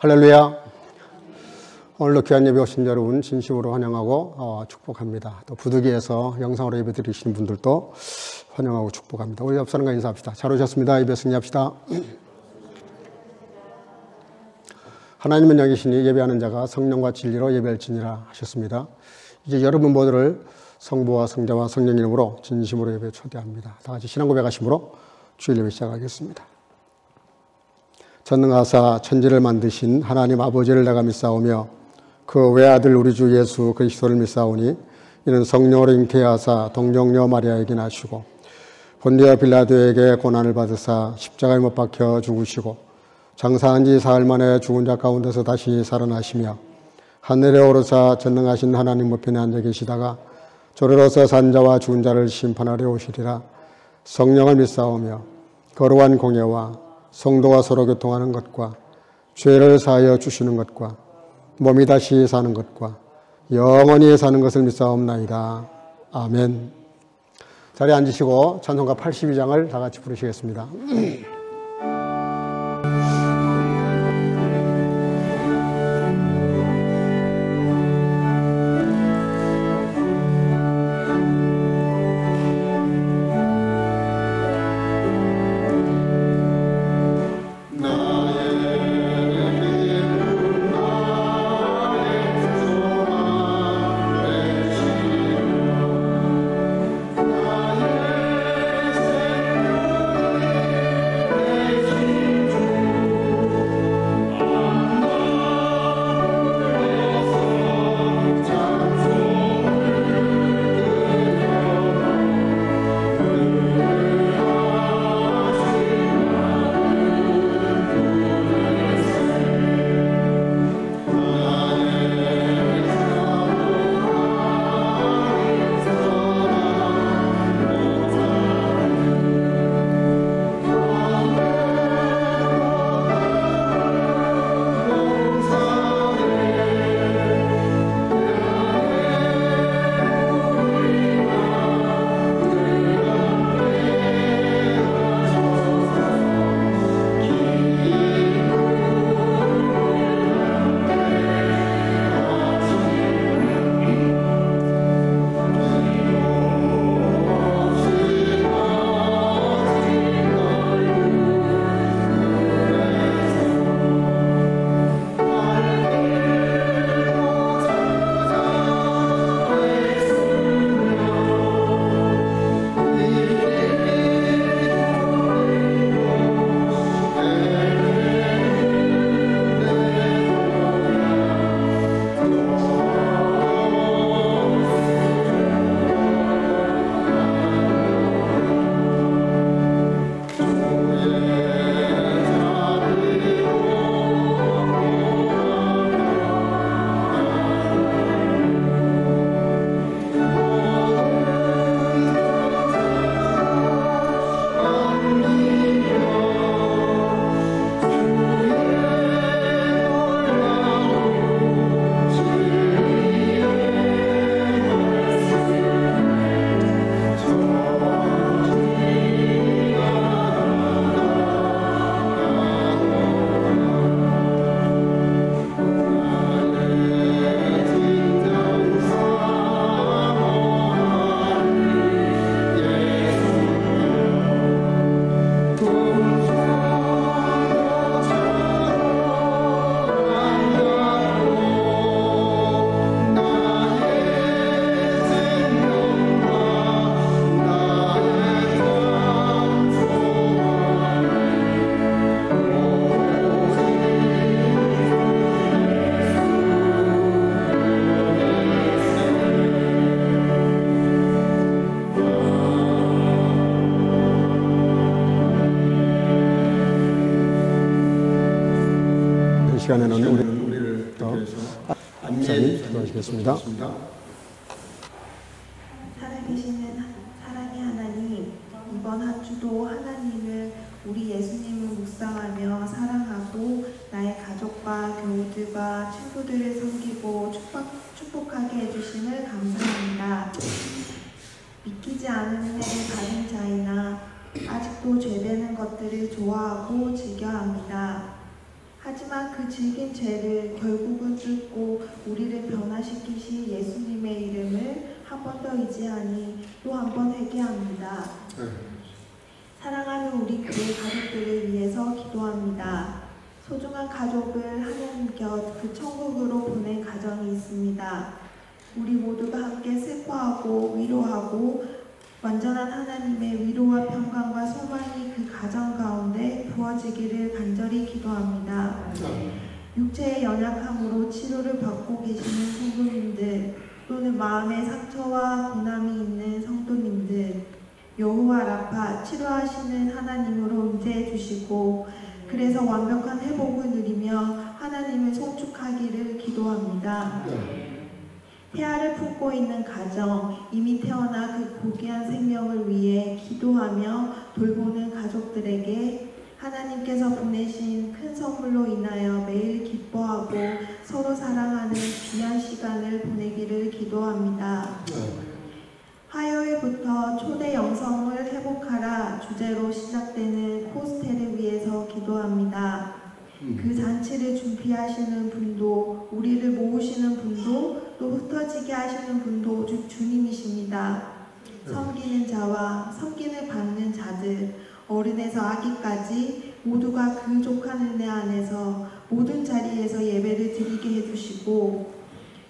할렐루야. 오늘도 귀한 예배 오신 여러분 진심으로 환영하고 축복합니다. 또 부득이해서 영상으로 예배 드리시는 분들도 환영하고 축복합니다. 우리 옆 사람과 인사합시다. 잘 오셨습니다. 예배 승리합시다. 하나님은 여기시니 예배하는 자가 성령과 진리로 예배할지니라 하셨습니다. 이제 여러분 모두를 성부와 성자와 성령 이름으로 진심으로 예배 초대합니다. 다 같이 신앙 고백하심으로 주일 예배 시작하겠습니다. 전능하사 천지를 만드신 하나님 아버지를 내가 믿사오며 그 외아들 우리 주 예수 그리스도를 믿사오니 이는 성령으로 잉태하사 동정녀 마리아에게 나시고 본디오 빌라도에게 고난을 받으사 십자가에 못 박혀 죽으시고 장사한 지 사흘 만에 죽은 자 가운데서 다시 살아나시며 하늘에 오르사 전능하신 하나님 우편에 앉아 계시다가 저리로서 산 자와 죽은 자를 심판하려 오시리라. 성령을 믿사오며 거룩한 공예와 성도와 서로 교통하는 것과 죄를 사하여 주시는 것과 몸이 다시 사는 것과 영원히 사는 것을 믿사옵나이다. 아멘. 자리에 앉으시고 찬송가 82장을 다 같이 부르시겠습니다. 시간에는 우리를 안내해 기도하시겠습니다. 살아계시는 사랑의 하나님, 이번 한 주도 하나님을 우리 예수님을 묵상하며 사랑하고 나의 가족과 교우들과 친구들을 섬기고 축복하게 해주심을 감사합니다. 믿기지 않은 은혜를 가진 자이나 아직도 죄되는 것들을 좋아하고 즐겨합니다. 하지만 그 질긴 죄를 결국은 뚫고 우리를 변화시키신 예수님의 이름을 한 번 더 의지하니 또 한 번 회개합니다. 사랑하는 우리 교회 가족들을 위해서 기도합니다. 소중한 가족을 하나님 곁 그 천국으로 보낸 가정이 있습니다. 우리 모두가 함께 슬퍼하고 위로하고 완전한 하나님의 위로와 평강과 소망이 그 가정 가운데 부어지기를 간절히 기도합니다. 육체의 연약함으로 치료를 받고 계시는 성도님들 또는 마음의 상처와 고난이 있는 성도님들 여호와 라파 치료하시는 하나님으로 임재해 주시고 그래서 완벽한 회복을 누리며 하나님을 송축하기를 기도합니다. 태아를 품고 있는 가정, 이미 태어나 그 고귀한 생명을 위해 기도하며 돌보는 가족들에게 하나님께서 보내신 큰 선물로 인하여 매일 기뻐하고 서로 사랑하는 귀한 시간을 보내기를 기도합니다. 화요일부터 초대 영성을 회복하라 주제로 시작되는 호스텔을 위해서 기도합니다. 그 잔치를 준비하시는 분도 우리를 모으시는 분도 또 흩어지게 하시는 분도 오직 주님이십니다. 섬기는 자와 섬김을 받는 자들 어른에서 아기까지 모두가 그 족한 은혜 안에서 모든 자리에서 예배를 드리게 해주시고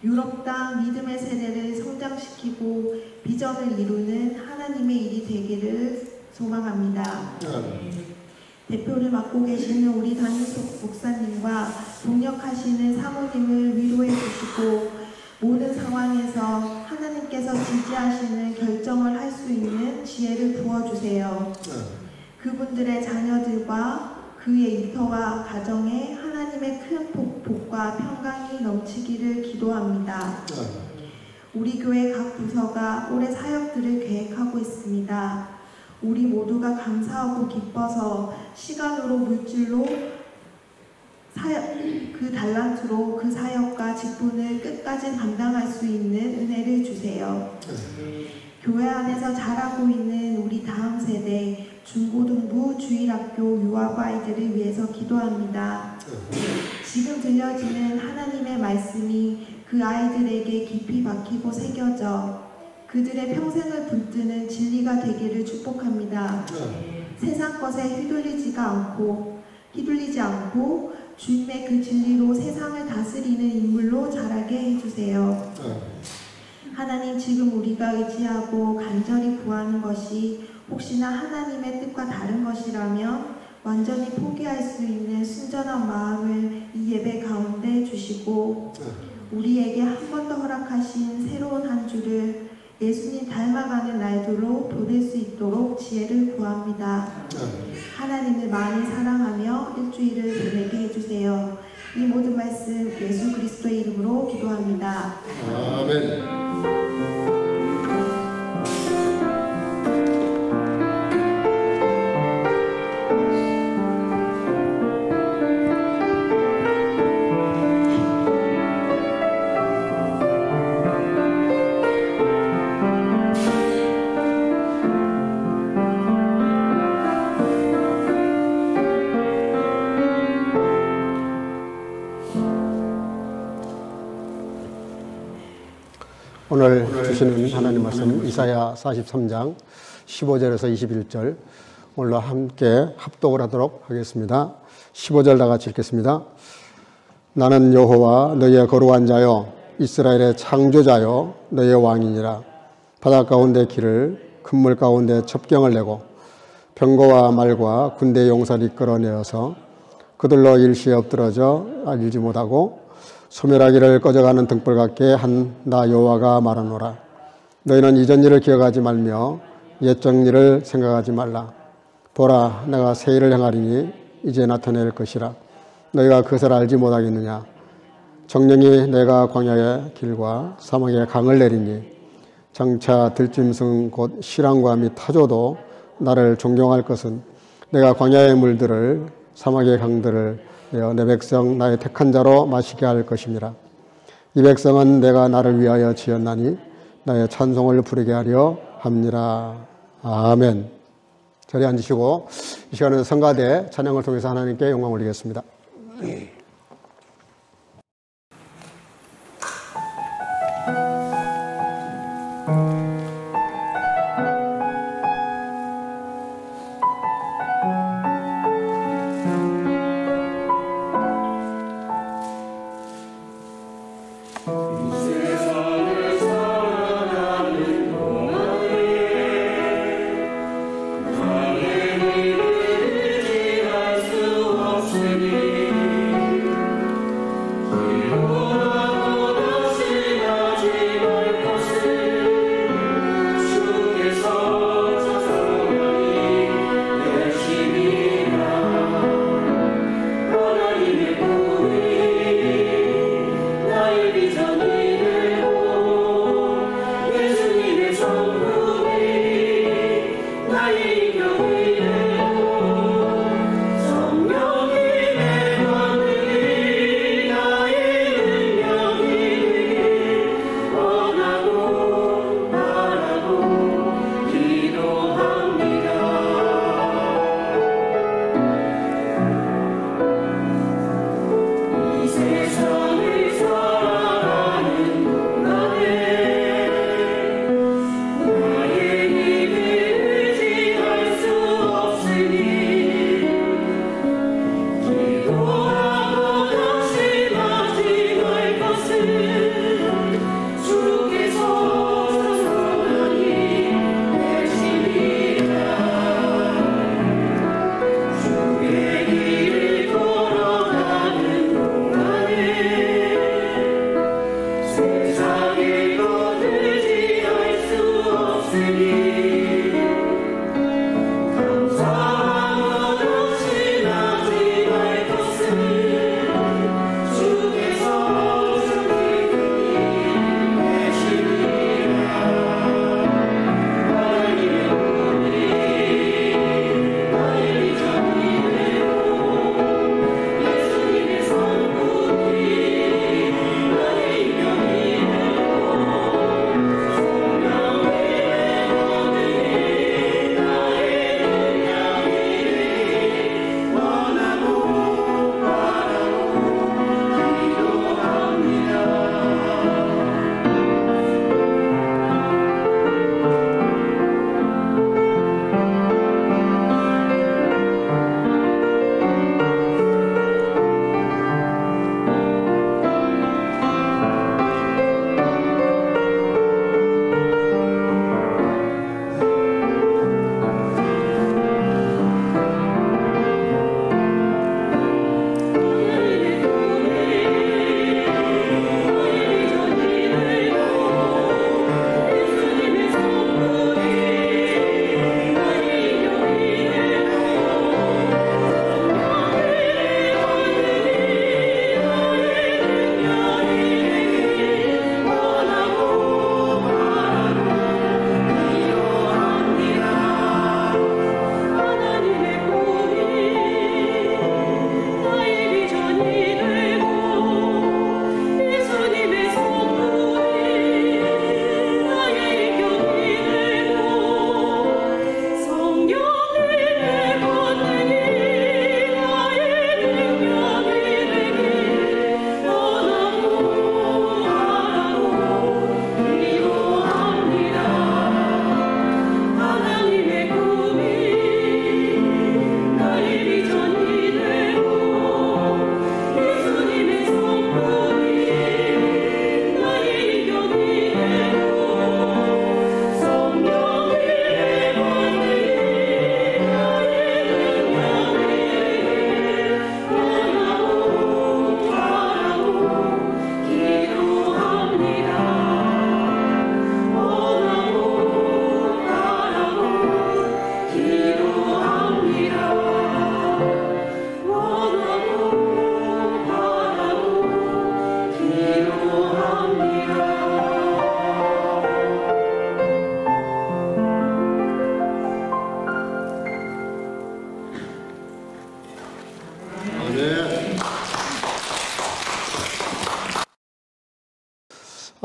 유럽 땅 믿음의 세대를 성장시키고 비전을 이루는 하나님의 일이 되기를 소망합니다. 대표를 맡고 계시는 우리 담임석 목사님과 동역하시는 사모님을 위로해 주시고 모든 상황에서 하나님께서 지지하시는 결정을 할 수 있는 지혜를 부어주세요. 그분들의 자녀들과 그의 일터와 가정에 하나님의 큰 복과 평강이 넘치기를 기도합니다. 우리 교회 각 부서가 올해 사역들을 계획하고 있습니다. 우리 모두가 감사하고 기뻐서 시간으로 물질로 그 달란트로 그 사역과 직분을 끝까지 감당할 수 있는 은혜를 주세요. 교회 안에서 자라고 있는 우리 다음 세대 중고등부 주일학교 유아부 아이들을 위해서 기도합니다. 지금 들려지는 하나님의 말씀이 그 아이들에게 깊이 박히고 새겨져 그들의 평생을 붙드는 진리가 되기를 축복합니다. 세상 것에 휘둘리지 않고 주님의 그 진리로 세상을 다스리는 인물로 자라게 해주세요. 하나님 지금 우리가 의지하고 간절히 구하는 것이 혹시나 하나님의 뜻과 다른 것이라면 완전히 포기할 수 있는 순전한 마음을 이 예배 가운데 주시고 우리에게 한 번 더 허락하신 새로운 한 주를 예수님 닮아가는 날들로 보낼 수 있도록 지혜를 구합니다. 하나님을 많이 사랑하며 일주일을 보내게 해주세요. 이 모든 말씀 예수 그리스도의 이름으로 기도합니다. 아멘. 오늘 주시는 하나님 말씀 이사야 43장 15절에서 21절 오늘로 함께 합독을 하도록 하겠습니다. 15절 다 같이 읽겠습니다. 나는 여호와 너희의 거룩한 자요 이스라엘의 창조자요 너희의 왕이니라. 바다 가운데 길을 큰 물 가운데 첩경을 내고 병거와 말과 군대 용사를 이끌어내어서 그들로 일시에 엎드러져 알지 못하고 소멸하기를 꺼져가는 등불 같게 한 나 여호와가 말하노라. 너희는 이전 일을 기억하지 말며 옛적 일을 생각하지 말라. 보라 내가 새 일을 행하리니 이제 나타낼 것이라. 너희가 그것을 알지 못하겠느냐. 정령이 내가 광야의 길과 사막의 강을 내리니 장차 들짐승 곧 실랑과 및 타조도 나를 존경할 것은 내가 광야의 물들을 사막의 강들을 내 백성 나의 택한 자로 마시게 할 것임이라. 이 백성은 내가 나를 위하여 지었나니 나의 찬송을 부르게 하려 함니라. 아멘. 자리에 앉으시고 이 시간에는 성가대 찬양을 통해서 하나님께 영광 올리겠습니다.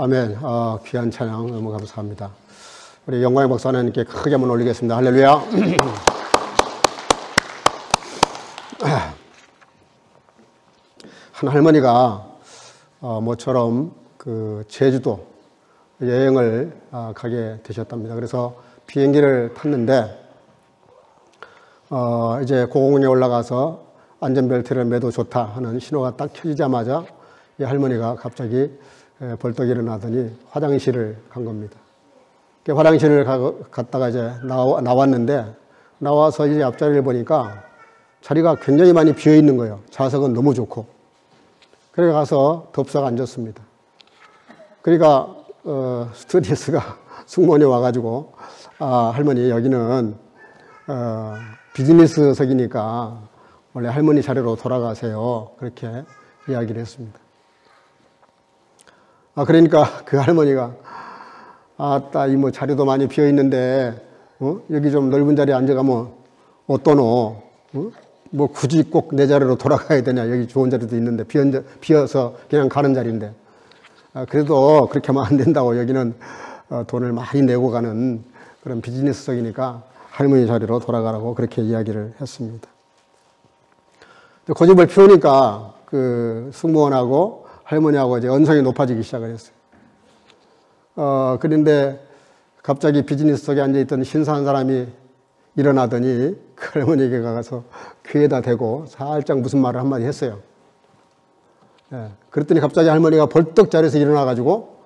아멘. 귀한 찬양 너무 감사합니다. 우리 영광의 박수 하나님께 크게 한번 올리겠습니다. 할렐루야. 한 할머니가 모처럼 그 제주도 여행을 가게 되셨답니다. 그래서 비행기를 탔는데 이제 고공에 올라가서 안전벨트를 매도 좋다 하는 신호가 딱 켜지자마자 이 할머니가 갑자기 벌떡 일어나더니 화장실을 간 겁니다. 화장실을 갔다가 이제 나왔는데 나와서 이제 앞자리를 보니까 자리가 굉장히 많이 비어 있는 거예요. 좌석은 너무 좋고. 그래 가서 덥석 앉았습니다. 그러니까 스튜어디스가 승무원이 와가지고 할머니 여기는 비즈니스석이니까 원래 할머니 자리로 돌아가세요. 그렇게 이야기를 했습니다. 그러니까 그 할머니가 아따 이 뭐 자리도 많이 비어 있는데 여기 좀 넓은 자리에 앉아가면 어떠노? 뭐 굳이 꼭 내 자리로 돌아가야 되냐? 여기 좋은 자리도 있는데 비어서 그냥 가는 자리인데 그래도 그렇게 하면 안 된다고 여기는 돈을 많이 내고 가는 그런 비즈니스석이니까 할머니 자리로 돌아가라고 그렇게 이야기를 했습니다. 고집을 피우니까 그 승무원하고 할머니하고 이제 언성이 높아지기 시작을 했어요. 그런데 갑자기 비즈니스석에 앉아있던 신사한 사람이 일어나더니 그 할머니에게 가서 귀에다 대고 살짝 무슨 말을 한마디 했어요. 그랬더니 갑자기 할머니가 벌떡 자리에서 일어나가지고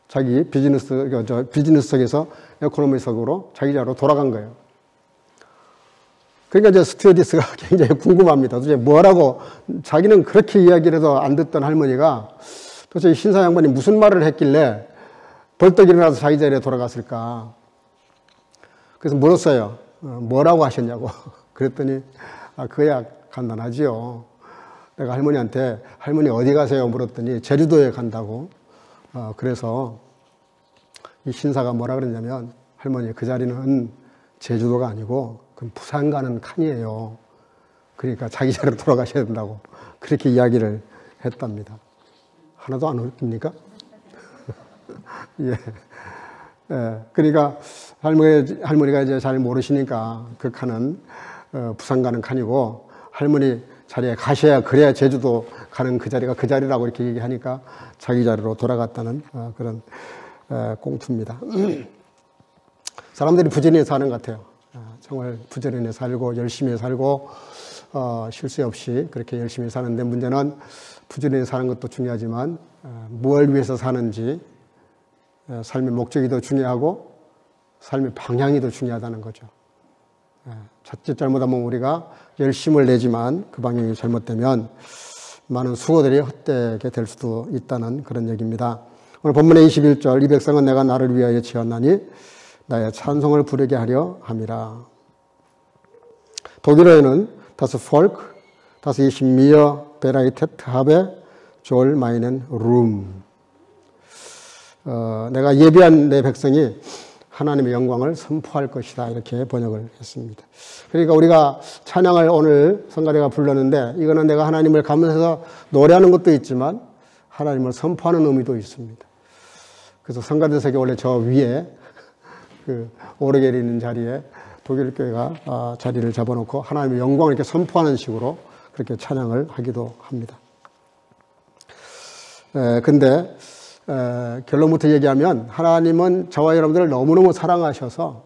자기 비즈니스석에서 에코노미석으로 자기 자리로 돌아간 거예요. 그러니까 이제 스튜어디스가 굉장히 궁금합니다. 도대체 뭐라고, 자기는 그렇게 이야기를 해도 안 듣던 할머니가 도대체 신사 양반이 무슨 말을 했길래 벌떡 일어나서 자기 자리에 돌아갔을까. 그래서 물었어요. 뭐라고 하셨냐고. 그랬더니 그야 간단하지요. 내가 할머니한테 할머니 어디 가세요? 물었더니 제주도에 간다고. 그래서 이 신사가 뭐라 그랬냐면 할머니 그 자리는 제주도가 아니고 그럼 부산 가는 칸이에요. 그러니까 자기 자리로 돌아가셔야 된다고 그렇게 이야기를 했답니다. 하나도 안 웃깁니까? 예. 그러니까 할머니가 이제 잘 모르시니까 그 칸은 부산 가는 칸이고 할머니 자리에 가셔야 그래야 제주도 가는 그 자리가 그 자리라고 이렇게 얘기하니까 자기 자리로 돌아갔다는 그런 꽁투입니다. 사람들이 부지런히 사는 것 같아요. 정말 부지런히 살고 열심히 살고 쉴 새 없이 그렇게 열심히 사는데 문제는 부지런히 사는 것도 중요하지만 무엇을 위해서 사는지 삶의 목적이 더 중요하고 삶의 방향이 더 중요하다는 거죠. 자칫 잘못하면 우리가 열심을 내지만 그 방향이 잘못되면 많은 수고들이 헛되게 될 수도 있다는 그런 얘기입니다. 오늘 본문의 21절 이 백성은 내가 나를 위하여 지었나니 나의 찬송을 부르게 하려 함이라. 독일어에는 das Volk, das ich mir bereitet habe, soll meinen Ruhm. 내가 예비한 내 백성이 하나님의 영광을 선포할 것이다. 이렇게 번역을 했습니다. 그러니까 우리가 찬양을 오늘 성가대가 불렀는데 이거는 내가 하나님을 감사해서 노래하는 것도 있지만 하나님을 선포하는 의미도 있습니다. 그래서 성가대석이 원래 저 위에 그 오르겔이 있는 자리에 독일 교회가 자리를 잡아놓고 하나님의 영광을 이렇게 선포하는 식으로 그렇게 찬양을 하기도 합니다. 근데 결론부터 얘기하면 하나님은 저와 여러분들을 너무너무 사랑하셔서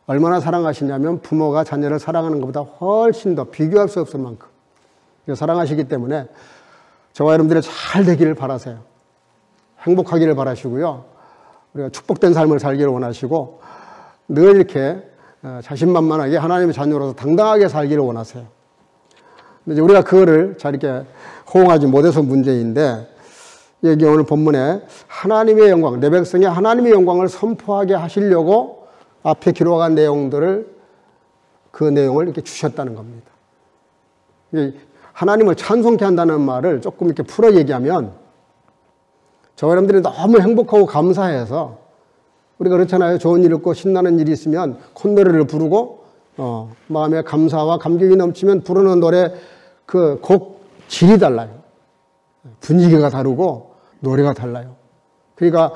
얼마나 사랑하시냐면 부모가 자녀를 사랑하는 것보다 훨씬 더 비교할 수 없을 만큼 사랑하시기 때문에 저와 여러분들이 잘 되기를 바라세요. 행복하기를 바라시고요. 우리가 축복된 삶을 살기를 원하시고 늘 이렇게 자신만만하게 하나님의 자녀로서 당당하게 살기를 원하세요. 근데 이제 우리가 그거를 잘 이렇게 호응하지 못해서 문제인데 여기 오늘 본문에 하나님의 영광, 내 백성이 하나님의 영광을 선포하게 하시려고 앞에 기록한 내용들을 그 내용을 이렇게 주셨다는 겁니다. 하나님을 찬송케 한다는 말을 조금 이렇게 풀어 얘기하면 저와 여러분들이 너무 행복하고 감사해서 우리가 그렇잖아요. 좋은 일 있고 신나는 일이 있으면 콧노래를 부르고 마음에 감사와 감격이 넘치면 부르는 노래 그 곡 질이 달라요. 분위기가 다르고 노래가 달라요. 그러니까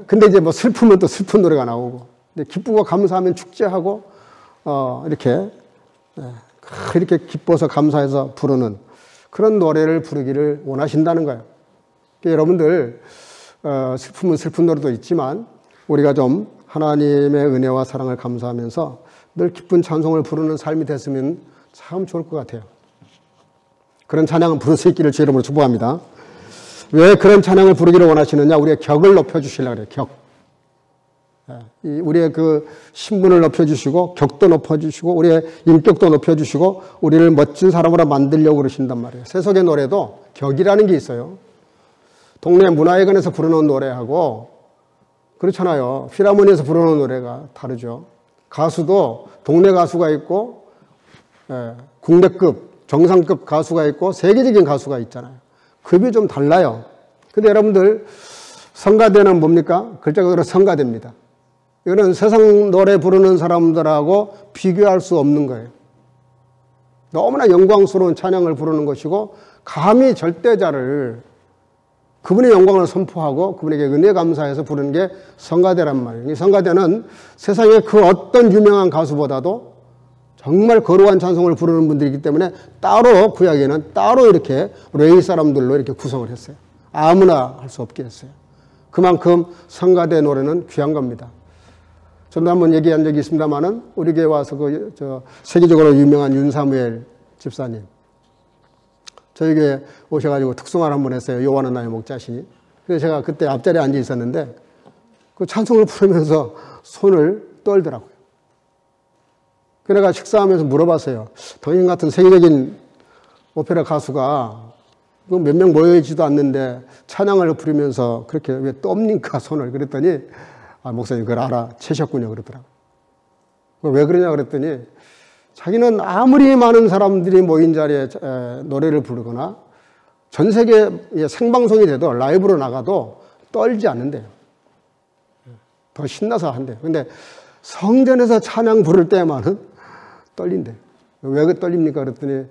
근데 이제 뭐 슬프면 또 슬픈 노래가 나오고, 근데 기쁘고 감사하면 축제하고 이렇게 기뻐서 감사해서 부르는 그런 노래를 부르기를 원하신다는 거예요. 그러니까 여러분들 슬프면 슬픈 노래도 있지만 우리가 좀 하나님의 은혜와 사랑을 감사하면서 늘 기쁜 찬송을 부르는 삶이 됐으면 참 좋을 것 같아요. 그런 찬양을 부를 수 있기를 주 이름으로 축복합니다. 왜 그런 찬양을 부르기를 원하시느냐? 우리의 격을 높여주시려고 그래요. 격. 우리의 그 신분을 높여주시고 격도 높여주시고 우리의 인격도 높여주시고 우리를 멋진 사람으로 만들려고 그러신단 말이에요. 세속의 노래도 격이라는 게 있어요. 동네 문화회관에서 부르는 노래하고 그렇잖아요. 필하모니에서 부르는 노래가 다르죠. 가수도 동네 가수가 있고 국내급, 정상급 가수가 있고 세계적인 가수가 있잖아요. 급이 좀 달라요. 근데 여러분들 성가대는 뭡니까? 글자 그대로 성가대입니다. 이거는 세상 노래 부르는 사람들하고 비교할 수 없는 거예요. 너무나 영광스러운 찬양을 부르는 것이고 감히 절대자를 그분의 영광을 선포하고 그분에게 은혜 감사해서 부르는 게 성가대란 말이에요. 이 성가대는 세상의 그 어떤 유명한 가수보다도 정말 거룩한 찬송을 부르는 분들이기 때문에 따로 구약에는 따로 이렇게 레위 사람들로 이렇게 구성을 했어요. 아무나 할 수 없게 했어요. 그만큼 성가대 노래는 귀한 겁니다. 저도 한번 얘기한 적이 있습니다만은 우리 교회 와서 세계적으로 유명한 윤사무엘 집사님 저희 교회 오셔가지고 특송을 한번 했어요. 요한은 나의 목자시니. 그래서 제가 그때 앞자리에 앉아 있었는데 그 찬송을 부르면서 손을 떨더라고요. 그래서 내가 식사하면서 물어봤어요. 당신 같은 세계적인 오페라 가수가 몇 명 모여있지도 않는데 찬양을 부르면서 그렇게 왜 떱니까 손을. 그랬더니 목사님 그걸 알아채셨군요 그러더라고요. 왜 그러냐 그랬더니 자기는 아무리 많은 사람들이 모인 자리에 노래를 부르거나 전 세계에 생방송이 돼도 라이브로 나가도 떨지 않는데요. 더 신나서 한대요. 근데 성전에서 찬양 부를 때만은 떨린대요. 왜 떨립니까? 그랬더니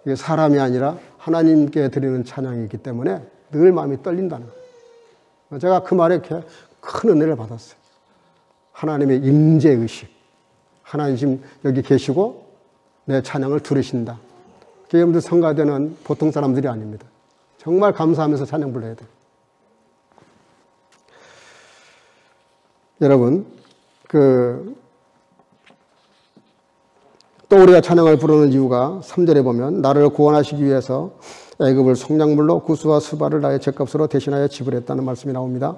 이게 사람이 아니라 하나님께 드리는 찬양이기 때문에 늘 마음이 떨린다는 거예요. 제가 그 말에 이렇게 큰 은혜를 받았어요. 하나님의 임재의식. 하나님 지금 여기 계시고 내 찬양을 들으신다. 여러분들 성가대는 보통 사람들이 아닙니다. 정말 감사하면서 찬양 불러야 돼요. 여러분, 또 우리가 찬양을 부르는 이유가 3절에 보면 나를 구원하시기 위해서 애굽을 속량물로 구스와 스바를 나의 죗값으로 대신하여 지불했다는 말씀이 나옵니다.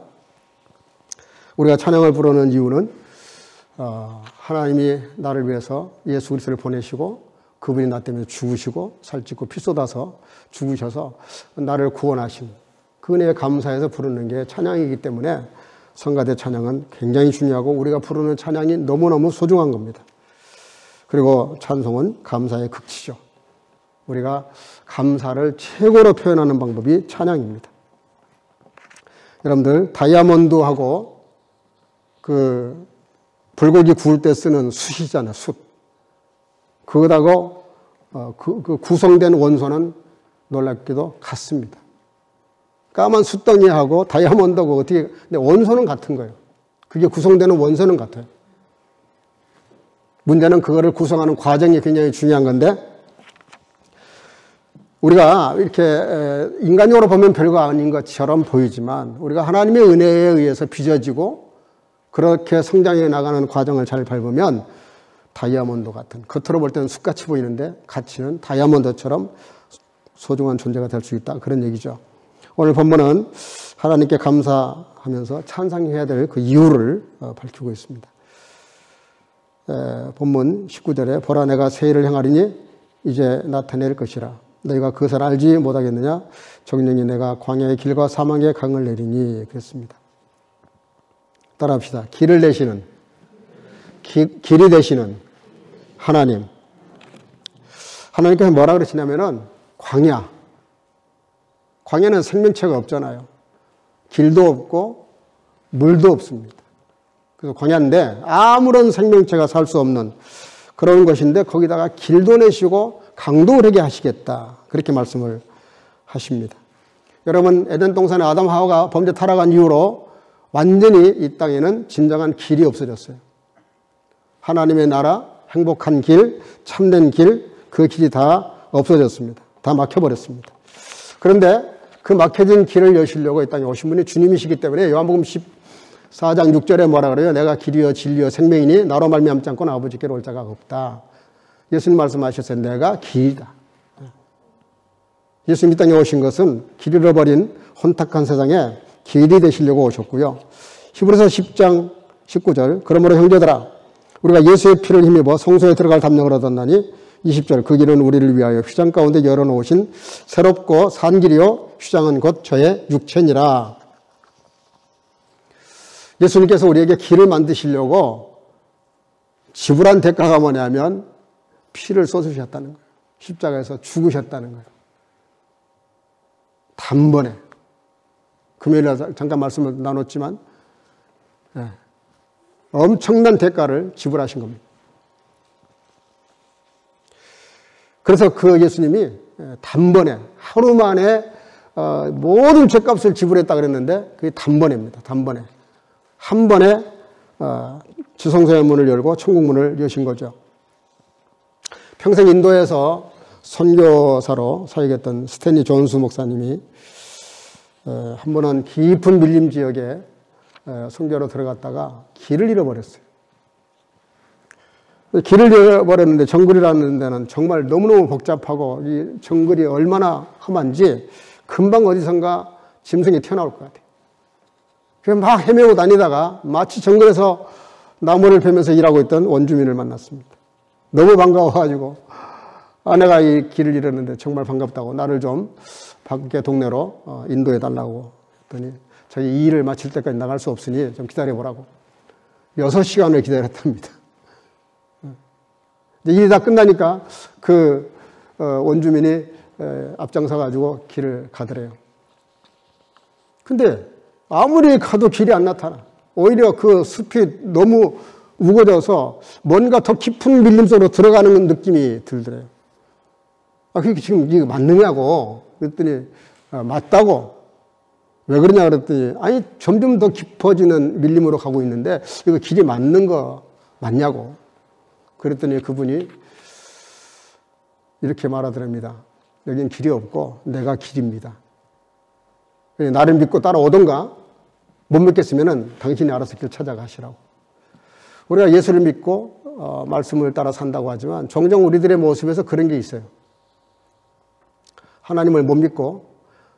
우리가 찬양을 부르는 이유는 하나님이 나를 위해서 예수 그리스도를 보내시고 그분이 나 때문에 죽으시고 살찌고 피 쏟아서 죽으셔서 나를 구원하신 그 은혜에 감사해서 부르는 게 찬양이기 때문에 성가대 찬양은 굉장히 중요하고 우리가 부르는 찬양이 너무너무 소중한 겁니다. 그리고 찬송은 감사의 극치죠. 우리가 감사를 최고로 표현하는 방법이 찬양입니다. 여러분들 다이아몬드하고 그 불고기 구울 때 쓰는 숯이잖아요. 숯. 그것하고 그 구성된 원소는 놀랍게도 같습니다. 까만 숯덩이하고 다이아몬드하고 어떻게 근데 원소는 같은 거예요. 그게 구성되는 원소는 같아요. 문제는 그거를 구성하는 과정이 굉장히 중요한 건데 우리가 이렇게 인간적으로 보면 별거 아닌 것처럼 보이지만 우리가 하나님의 은혜에 의해서 빚어지고 그렇게 성장해 나가는 과정을 잘 밟으면 다이아몬드 같은 겉으로 볼 때는 숯같이 보이는데 가치는 다이아몬드처럼 소중한 존재가 될 수 있다. 그런 얘기죠. 오늘 본문은 하나님께 감사하면서 찬양해야 될 그 이유를 밝히고 있습니다. 본문 19절에 보라 내가 새 일을 행하리니 이제 나타낼 것이라 너희가 그것을 알지 못하겠느냐 정령이 내가 광야의 길과 사망의 강을 내리니 그랬습니다. 따라합시다. 길을 내시는 길이 되시는 하나님. 하나님께서 뭐라 그러시냐면은 광야는 생명체가 없잖아요. 길도 없고 물도 없습니다. 그래서 광야인데 아무런 생명체가 살 수 없는 그런 것인데 거기다가 길도 내시고 강도 흐르게 하시겠다. 그렇게 말씀을 하십니다. 여러분, 에덴 동산에 아담 하와가 범죄 타락한 이후로 완전히 이 땅에는 진정한 길이 없어졌어요. 하나님의 나라, 행복한 길, 참된 길, 그 길이 다 없어졌습니다. 다 막혀버렸습니다. 그런데 그 막혀진 길을 여시려고 이 땅에 오신 분이 주님이시기 때문에 요한복음 14장 6절에 뭐라 그래요? 내가 길이요 진리요 생명이니 나로 말미암지 않고는 아버지께로 올 자가 없다. 예수님 말씀하셨어요. 내가 길이다. 예수님 이 땅에 오신 것은 길 잃어버린 혼탁한 세상에 길이 되시려고 오셨고요. 히브리서 10장 19절 그러므로 형제들아 우리가 예수의 피를 힘입어 성소에 들어갈 담력을 얻었나니 20절 그 길은 우리를 위하여 휘장 가운데 열어놓으신 새롭고 산 길이요 휘장은 곧 저의 육체니라. 예수님께서 우리에게 길을 만드시려고 지불한 대가가 뭐냐면 피를 쏟으셨다는 거예요. 십자가에서 죽으셨다는 거예요. 단번에. 금요일에 잠깐 말씀을 나눴지만 엄청난 대가를 지불하신 겁니다. 그래서 그 예수님이 단번에 하루 만에 모든 죄값을 지불했다 그랬는데 그게 단번에입니다. 단번에. 한 번에 지성소의 문을 열고 천국 문을 여신 거죠. 평생 인도에서 선교사로 사역했던 스탠리 존스 목사님이 한 번은 깊은 밀림 지역에 선교로 들어갔다가 길을 잃어버렸어요. 길을 잃어버렸는데 정글이라는 데는 정말 너무너무 복잡하고 이 정글이 얼마나 험한지 금방 어디선가 짐승이 튀어나올 것 같아요. 그래서 막 헤매고 다니다가 마치 정글에서 나무를 베면서 일하고 있던 원주민을 만났습니다. 너무 반가워가지고 아내가 이 길을 잃었는데 정말 반갑다고 나를 좀 밖에 동네로 인도해달라고 했더니 자기 이 일을 마칠 때까지 나갈 수 없으니 좀 기다려보라고 6시간을 기다렸답니다. 일이 다 끝나니까 그 원주민이 앞장서가지고 길을 가더래요. 근데 아무리 가도 길이 안 나타나. 오히려 그 숲이 너무 우거져서 뭔가 더 깊은 밀림 속으로 들어가는 느낌이 들더래요. 그게 지금 이거 맞느냐고 그랬더니 맞다고. 왜 그러냐 그랬더니 아니 점점 더 깊어지는 밀림으로 가고 있는데 이거 길이 맞는 거 맞냐고. 그랬더니 그분이 이렇게 말하더랍니다. 여긴 길이 없고 내가 길입니다. 나를 믿고 따라오던가 못 믿겠으면 당신이 알아서 길 찾아가시라고. 우리가 예수를 믿고 말씀을 따라 산다고 하지만 종종 우리들의 모습에서 그런 게 있어요. 하나님을 못 믿고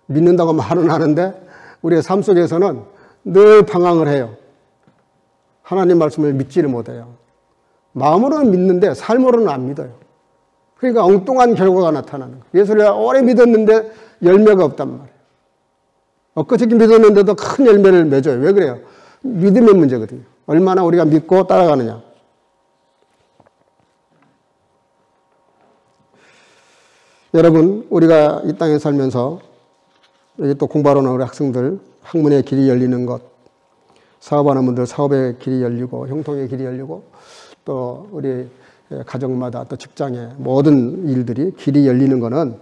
믿는다고 말은 하는데 우리의 삶 속에서는 늘 방황을 해요. 하나님 말씀을 믿지를 못해요. 마음으로는 믿는데 삶으로는 안 믿어요. 그러니까 엉뚱한 결과가 나타나는 거예요. 예수를 오래 믿었는데 열매가 없단 말이에요. 엊그저께 믿었는데도 큰 열매를 맺어요. 왜 그래요? 믿음의 문제거든요. 얼마나 우리가 믿고 따라가느냐. 여러분, 우리가 이 땅에 살면서 여기 또 공부하러 오는 우리 학생들 학문의 길이 열리는 것, 사업하는 분들 사업의 길이 열리고 형통의 길이 열리고 또 우리 가정마다 또 직장의 모든 일들이 길이 열리는 것은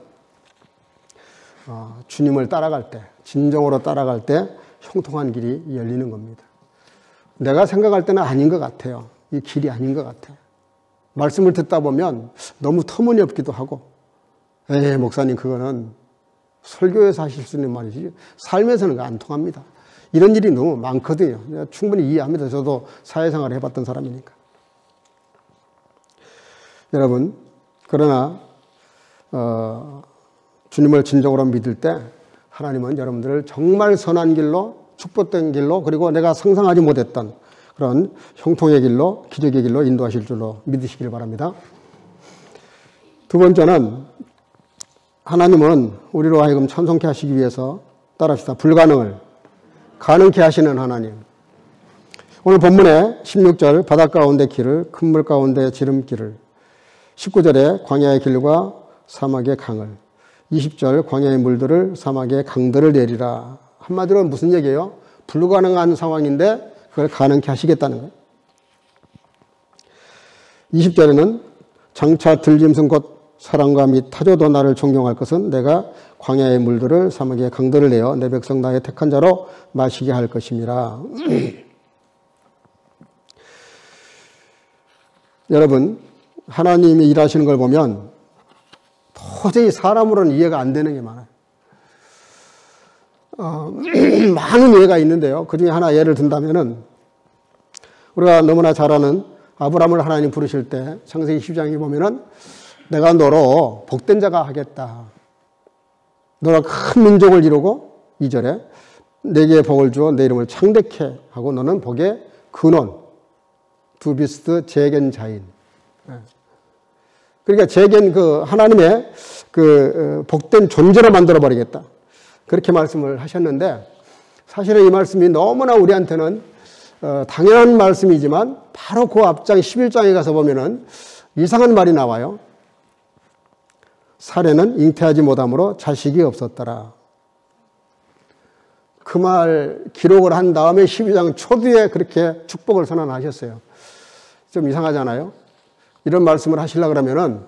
주님을 따라갈 때, 진정으로 따라갈 때 형통한 길이 열리는 겁니다. 내가 생각할 때는 아닌 것 같아요. 이 길이 아닌 것 같아요. 말씀을 듣다 보면 너무 터무니없기도 하고 목사님 그거는 설교에서 하실 수 있는 말이지 삶에서는 안 통합니다. 이런 일이 너무 많거든요. 내가 충분히 이해합니다. 저도 사회생활을 해봤던 사람이니까. 여러분, 그러나 주님을 진정으로 믿을 때 하나님은 여러분들을 정말 선한 길로, 축복된 길로, 그리고 내가 상상하지 못했던 그런 형통의 길로, 기적의 길로 인도하실 줄로 믿으시길 바랍니다. 두 번째는 하나님은 우리로 하여금 찬송케 하시기 위해서 따라합시다. 불가능을 가능케 하시는 하나님. 오늘 본문에 16절 바닷가 가운데 길을, 큰 물 가운데 지름길을, 19절에 광야의 길과 사막의 강을, 20절 광야의 물들을 사막의 강들을 내리라. 한마디로 무슨 얘기예요? 불가능한 상황인데 그걸 가능케 하시겠다는 거예요. 20절에는 장차 들짐승 곧 사람과 및 타조도 나를 존경할 것은 내가 광야의 물들을 사막의 강들을 내어 내 백성 나의 택한 자로 마시게 할 것임이라. 여러분, 하나님이 일하시는 걸 보면 도저히 사람으로는 이해가 안 되는 게 많아요. 많은 예가 있는데요. 그 중에 하나 예를 든다면은 우리가 너무나 잘 아는 아브라함을 하나님 부르실 때 창세기 12장에 보면은 내가 너로 복된 자가 하겠다. 너가 큰 민족을 이루고 2절에 내게 복을 주어 내 이름을 창대케 하고 너는 복의 근원 두비스트 재겐 자인. 그러니까 재겐 하나님의 복된 존재로 만들어 버리겠다. 그렇게 말씀을 하셨는데 사실은 이 말씀이 너무나 우리한테는 당연한 말씀이지만 바로 그 앞장 11장에 가서 보면은 이상한 말이 나와요. 사례는 잉태하지 못함으로 자식이 없었더라. 그 말 기록을 한 다음에 12장 초두에 그렇게 축복을 선언하셨어요. 좀 이상하잖아요. 이런 말씀을 하시려고 그러면은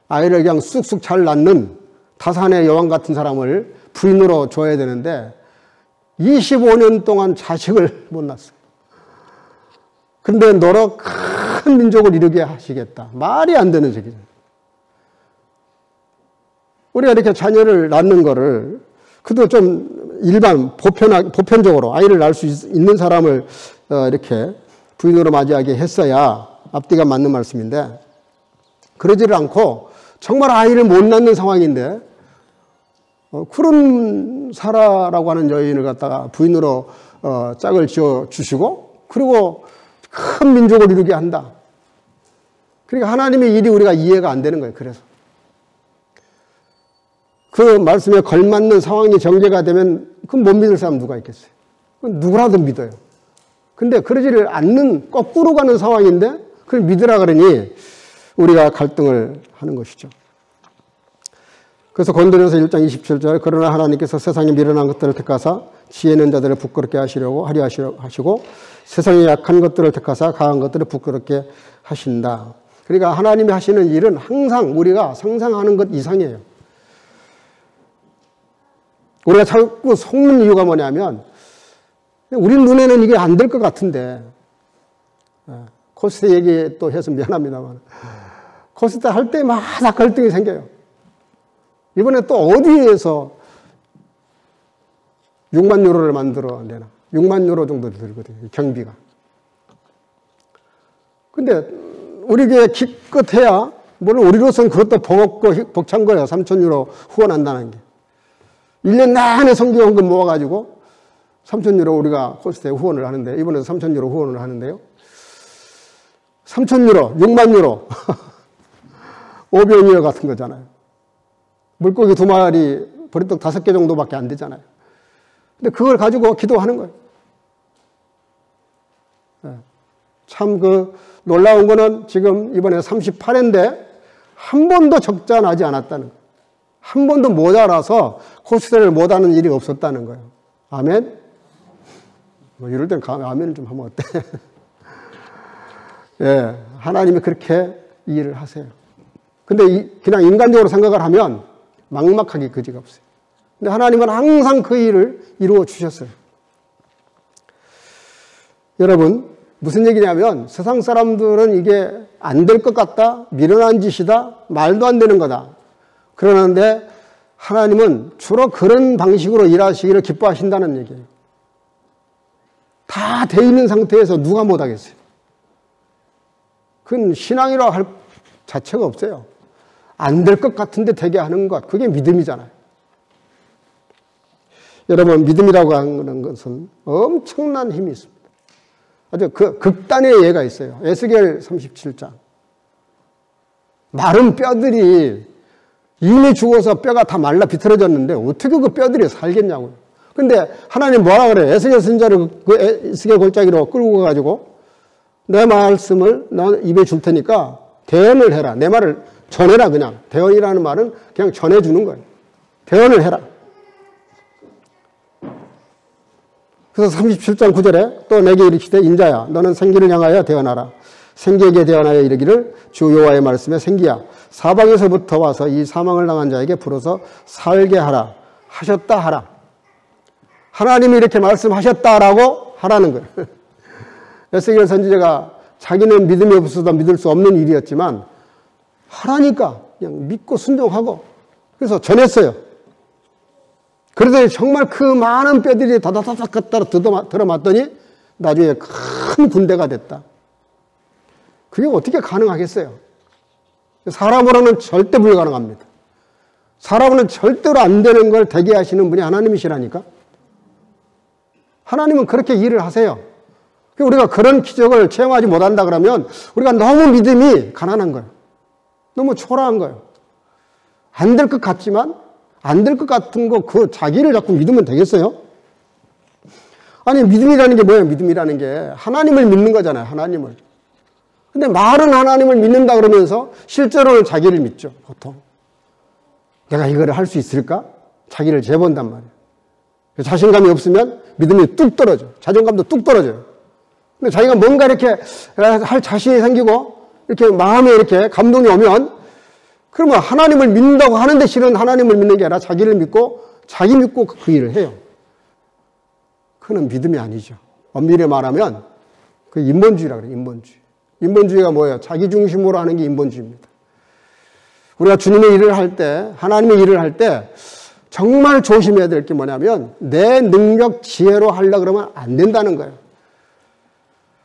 아이를 그냥 쑥쑥 잘 낳는 다산의 여왕 같은 사람을 부인으로 줘야 되는데 25년 동안 자식을 못 낳았어요. 근데 너로 큰 민족을 이루게 하시겠다. 말이 안 되는 소리죠. 우리가 이렇게 자녀를 낳는 거를 그도 좀 일반 보편적으로 아이를 낳을 수 있는 사람을 이렇게 부인으로 맞이하게 했어야 앞뒤가 맞는 말씀인데 그러지를 않고 정말 아이를 못 낳는 상황인데 쿠른 사라라고 하는 여인을 갖다가 부인으로 짝을 지어 주시고 그리고 큰 민족을 이루게 한다. 그러니까 하나님의 일이 우리가 이해가 안 되는 거예요. 그래서 그 말씀에 걸맞는 상황이 전개가 되면 그건 못 믿을 사람 누가 있겠어요? 누구라도 믿어요. 근데 그러지를 않는 거꾸로 가는 상황인데 그걸 믿으라 그러니 우리가 갈등을 하는 것이죠. 그래서 고린도전서 1장 27절 그러나 하나님께서 세상에 미련한 것들을 택하사 지혜 있는 자들을 부끄럽게 하려 하시고 세상에 약한 것들을 택하사 강한 것들을 부끄럽게 하신다. 그러니까 하나님이 하시는 일은 항상 우리가 상상하는 것 이상이에요. 우리가 자꾸 속는 이유가 뭐냐면 우리 눈에는 이게 안 될 것 같은데 코스트 얘기 또 해서 미안합니다만 코스트 할 때마다 갈등이 생겨요. 이번에 또 어디에서 6만 유로를 만들어내나 6만 유로 정도 들거든요. 경비가. 근데 우리 교회 기껏해야 물론 우리로서는 그것도 버겁고 벅찬 거예요. 3천 유로 후원한다는 게. 1년 내내 성경헌금 모아가지고 3천 유로 우리가 코스트에 후원을 하는데 이번에도 3천 유로 후원을 하는데요. 3천 유로, 6만 유로 500유로 같은 거잖아요. 물고기 2마리, 보리떡 5개 정도밖에 안 되잖아요. 근데 그걸 가지고 기도하는 거예요. 참 놀라운 거는 지금 이번에 38회인데 한 번도 적자 나지 않았다는 거예요. 한 번도 모자라서 코스트를 못하는 일이 없었다는 거예요. 아멘? 뭐 이럴 땐 아멘을 좀 하면 어때? 예, 하나님이 그렇게 일을 하세요. 근데 그냥 인간적으로 생각을 하면 막막하게 그지가 없어요. 근데 하나님은 항상 그 일을 이루어 주셨어요. 여러분, 무슨 얘기냐면 세상 사람들은 이게 안 될 것 같다, 미련한 짓이다, 말도 안 되는 거다. 그러는데 하나님은 주로 그런 방식으로 일하시기를 기뻐하신다는 얘기예요. 다 돼 있는 상태에서 누가 못하겠어요? 그건 신앙이라고 할 자체가 없어요. 안 될 것 같은데 되게 하는 것, 그게 믿음이잖아요. 여러분, 믿음이라고 하는 것은 엄청난 힘이 있습니다. 아주 극단의 예가 있어요. 에스겔 37장. 마른 뼈들이 이미 죽어서 뼈가 다 말라 비틀어졌는데 어떻게 그 뼈들이 살겠냐고요. 근데 하나님 뭐라 그래요? 에스겔 선지자를 그 에스겔 골짜기로 끌고 가가지고 내 말씀을 너 입에 줄 테니까 대언을 해라. 내 말을 전해라 그냥. 대언이라는 말은 그냥 전해주는 거예요. 대언을 해라. 그래서 37장 9절에 또 내게 이르시되 인자야 너는 생기를 향하여 대언하라. 생기에게 대언하여 이르기를 주 여호와의 말씀에 생기야 사방에서부터 와서 이 사망을 당한 자에게 불어서 살게 하라. 하셨다 하라. 하나님이 이렇게 말씀하셨다라고 하라는 거예요. 에스겔 선지자가 자기는 믿음이 없어서 믿을 수 없는 일이었지만 하라니까 그냥 믿고 순종하고 그래서 전했어요. 그러더니 정말 그 많은 뼈들이 다다다닥 들어맞더니 나중에 큰 군대가 됐다. 그게 어떻게 가능하겠어요? 사람으로는 절대 불가능합니다. 사람으로는 절대로 안 되는 걸 되게 하시는 분이 하나님이시라니까. 하나님은 그렇게 일을 하세요. 우리가 그런 기적을 체험하지 못한다 그러면 우리가 너무 믿음이 가난한 거예요. 너무 초라한 거예요. 안 될 것 같지만 안 될 것 같은 거 그 자기를 자꾸 믿으면 되겠어요? 아니 믿음이라는 게 뭐예요? 믿음이라는 게 하나님을 믿는 거잖아요. 하나님을. 근데 말은 하나님을 믿는다 그러면서 실제로는 자기를 믿죠. 보통. 내가 이거를 할 수 있을까? 자기를 재본단 말이에요. 자신감이 없으면 믿음이 뚝 떨어져. 자존감도 뚝 떨어져요. 근데 자기가 뭔가 이렇게 할 자신이 생기고 이렇게 마음에 이렇게 감동이 오면 그러면 하나님을 믿는다고 하는데 실은 하나님을 믿는 게 아니라 자기를 믿고 자기 믿고 그 일을 해요. 그건 믿음이 아니죠. 엄밀히 말하면 그 인본주의라고 그래요. 인본주의. 인본주의가 뭐예요? 자기 중심으로 하는 게 인본주의입니다. 우리가 주님의 일을 할 때, 하나님의 일을 할 때 정말 조심해야 될 게 뭐냐면 내 능력, 지혜로 하려고 그러면 안 된다는 거예요.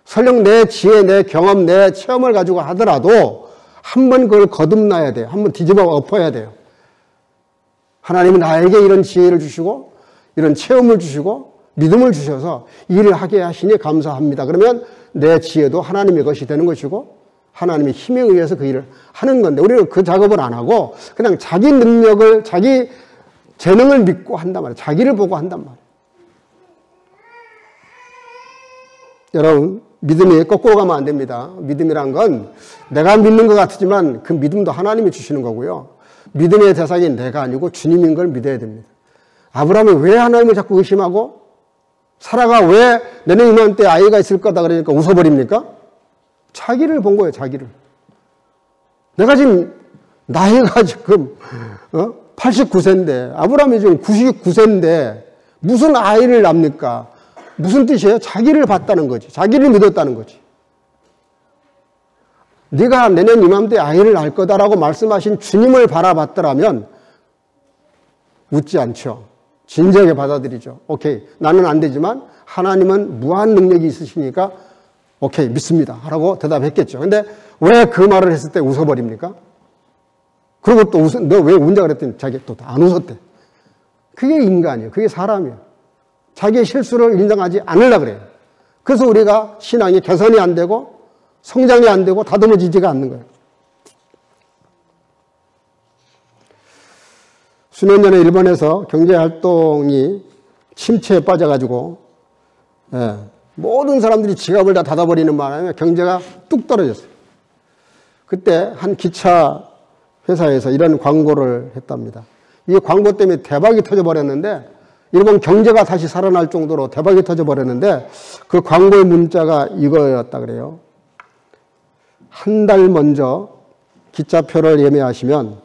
설령 내 지혜, 내 경험, 내 체험을 가지고 하더라도 한번 그걸 거듭나야 돼요. 한번 뒤집어 엎어야 돼요. 하나님은 나에게 이런 지혜를 주시고 이런 체험을 주시고 믿음을 주셔서 일을 하게 하시니 감사합니다. 그러면 내 지혜도 하나님의 것이 되는 것이고 하나님의 힘에 의해서 그 일을 하는 건데 우리는 그 작업을 안 하고 그냥 자기 능력을 자기 재능을 믿고 한단 말이에요. 자기를 보고 한단 말이에요. 여러분 믿음이 거꾸로 가면 안 됩니다. 믿음이란 건 내가 믿는 것 같지만 그 믿음도 하나님이 주시는 거고요. 믿음의 대상이 내가 아니고 주님인 걸 믿어야 됩니다. 아브라함이 왜 하나님을 자꾸 의심하고 사라가 왜 내년 이맘때 아이가 있을 거다 그러니까 웃어버립니까? 자기를 본 거예요. 자기를. 내가 지금 나이가 지금 89세인데 아브라함이 지금 99세인데 무슨 아이를 낳습니까? 무슨 뜻이에요? 자기를 봤다는 거지. 자기를 믿었다는 거지. 네가 내년 이맘때 아이를 낳을 거다라고 말씀하신 주님을 바라봤더라면 웃지 않죠. 진지하게 받아들이죠. 오케이. 나는 안 되지만 하나님은 무한 능력이 있으시니까 오케이. 믿습니다. 라고 대답했겠죠. 근데 왜 그 말을 했을 때 웃어버립니까? 그리고 또 너 왜 운자 그랬더니 자기 또 안 웃었대. 그게 인간이에요. 그게 사람이에요. 자기의 실수를 인정하지 않으려고 그래요. 그래서 우리가 신앙이 개선이 안 되고 성장이 안 되고 다듬어지지가 않는 거예요. 수년 전에 일본에서 경제활동이 침체에 빠져가지고 모든 사람들이 지갑을 다 닫아버리는 바람에 경제가 뚝 떨어졌어요. 그때 한 기차 회사에서 이런 광고를 했답니다. 이 광고 때문에 대박이 터져버렸는데 일본 경제가 다시 살아날 정도로 대박이 터져버렸는데 그 광고의 문자가 이거였다 그래요. 한 달 먼저 기차표를 예매하시면